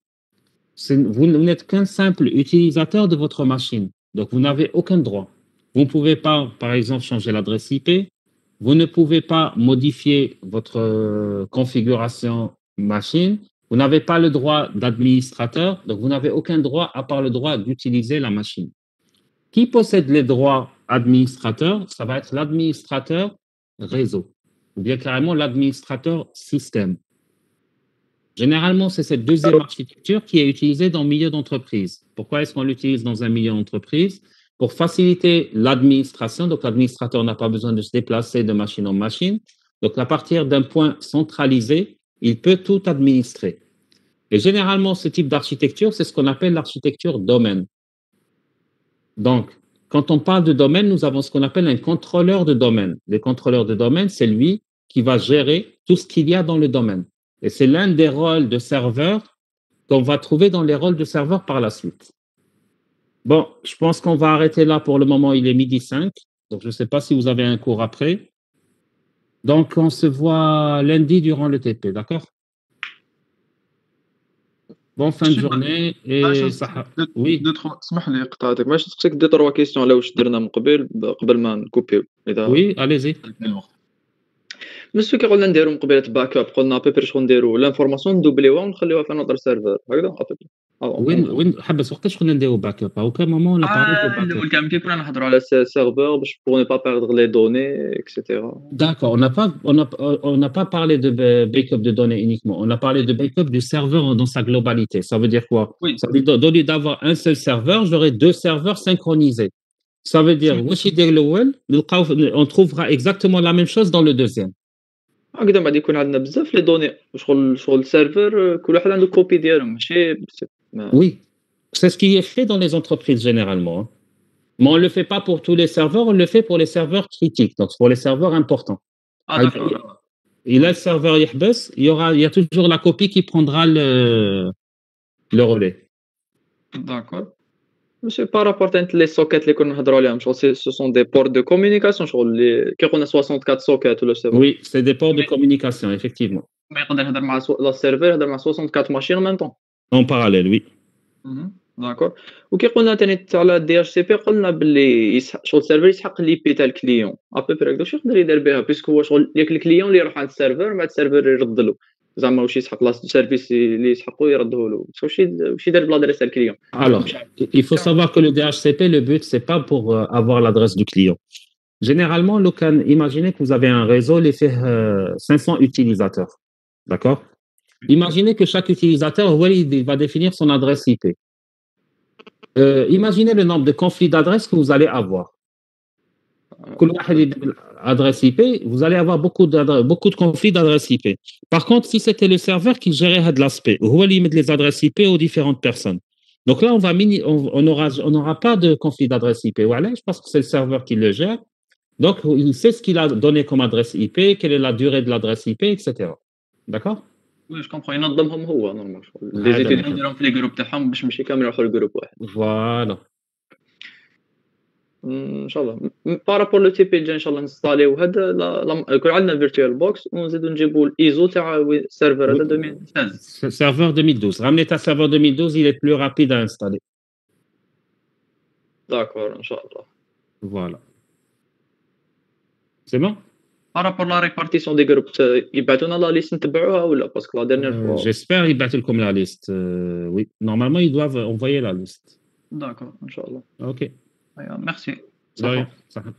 vous n'êtes qu'un simple utilisateur de votre machine. Donc, vous n'avez aucun droit. Vous ne pouvez pas, par exemple, changer l'adresse IP. Vous ne pouvez pas modifier votre configuration machine. Vous n'avez pas le droit d'administrateur. Donc, vous n'avez aucun droit à part le droit d'utiliser la machine. Qui possède les droits administrateurs? Ça va être l'administrateur réseau ou bien carrément l'administrateur système. Généralement, c'est cette deuxième architecture qui est utilisée dans le milieu d'entreprise. Pourquoi est-ce qu'on l'utilise dans un milieu d'entreprise? Pour faciliter l'administration. Donc, l'administrateur n'a pas besoin de se déplacer de machine en machine. Donc, à partir d'un point centralisé, il peut tout administrer. Et généralement, ce type d'architecture, c'est ce qu'on appelle l'architecture domaine. Donc, quand on parle de domaine, nous avons ce qu'on appelle un contrôleur de domaine. Le contrôleur de domaine, c'est lui qui va gérer tout ce qu'il y a dans le domaine. Et c'est l'un des rôles de serveur qu'on va trouver dans les rôles de serveur par la suite. Bon, je pense qu'on va arrêter là pour le moment. Il est 12h05. Donc, je ne sais pas si vous avez un cours après. Donc, on se voit lundi durant le TP, d'accord? Bonne fin de journée et صحة. Oui. اسمح لي قطعتك باش نسقسيك دي 3 كيسيون على واش درنا من قبل ما نكوبيو اذا Oui, allez-y. الوقت. بالنسبه كي قلنا نديرو من قبيله باك اب قلنا ابيبري شغل نديرو لانفورماسيون ندوبليوها ونخليوها في نوتر سيرفر هكذا وين حبس وقتاش كنا نديرو باك اب؟ او كان مومون لا باري دو باك الاول كان كنا نهضروا على سيرفر باش بور ني با بيردر لي دوني اكسيتيرا. D'accord, on n'a pas parlé de backup de données uniquement, on a parlé de backup du serveur dans sa globalité. Ça veut dire quoi? Oui. Ça veut dire au lieu d'avoir un seul serveur, j'aurai deux serveurs synchronisés. Ça veut dire on trouvera exactement la même chose dans le deuxième. هكذا بعد يكون عندنا بزاف لي دوني شغل السيرفر كل واحد عنده كوبي ديالو ماشي Oui, C'est ce qui est fait dans les entreprises généralement, hein. Mais on ne le fait pas pour tous les serveurs, on le fait pour les serveurs critiques, donc pour les serveurs importants. Ah, d'accord. Et là, le serveur يحبس, il y a toujours la copie qui prendra le relais. D'accord. Monsieur, par rapport à les sockets اللي كنا نهضروا عليهم شغل ce sont des ports de communication شغل اللي كي قلنا 64 sockets ولا سي Oui, c'est des ports de communication, effectivement. ما يقدر يهضر مع لا سيرفر يهضر مع 64 ماشين en même temps. En parallèle, oui. داكور وكي قلنا ثاني تاع لا دي اتش سي بي قلنا باللي شغل السيرفر يسحق لي بي تاع الكليون ابوبري هكذا واش يقدر يدير بها بيسكو هو شغل ياك الكليون اللي يروح عند السيرفر بعد السيرفر يرد له زعما واش يسحق لا سيرفيس اللي يسحقو يرده له واش يدير بلادريس تاع الكليون. Alors, il faut savoir que le DHCP, le but, c'est pas pour avoir l'adresse du client. Généralement, imaginez que vous avez un réseau, il fait 500 utilisateurs. D'accord? Imaginez que chaque utilisateur, il va définir son adresse IP. Imaginez le nombre de conflits d'adresses que vous allez avoir. Adresse IP, vous allez avoir beaucoup de conflits d'adresses IP. Par contre, si c'était le serveur qui gérait de l'aspect, où il met les adresses IP aux différentes personnes. Donc là, on n'aura pas de conflit d'adresse IP. Voilà, je pense que c'est le serveur qui le gère. Donc, il sait ce qu'il a donné comme adresse IP, quelle est la durée de l'adresse IP, etc. D'accord? وي كومبري ينظمهم هو نورمال لي زيتيديون يديرهم في لي جروب تاعهم باش ماشي كامل يروحوا لجروب واحد. Voilà. ان شاء الله بارابور لو تي بي جي ان شاء الله نستاليو هذا يكون عندنا فيرتوال بوكس ونزيدو نجيبو الايزو تاع السيرفر هذا 2016. Serveur 2012. Ramenez ta serveur 2012, il est plus rapide à installer. داكور ان شاء الله. Voilà. C'est bon? بارابور لا ريبارتيسيون دي جروب يبعثونا لا ليست نتبعوها ولا باسكو لا ديرنيير فوا. J'espère qu'ils battent comme la liste. Oui, normalement, ils doivent envoyer la liste. داكور ان شاء الله. OK. ميرسي. De rien. Ça va.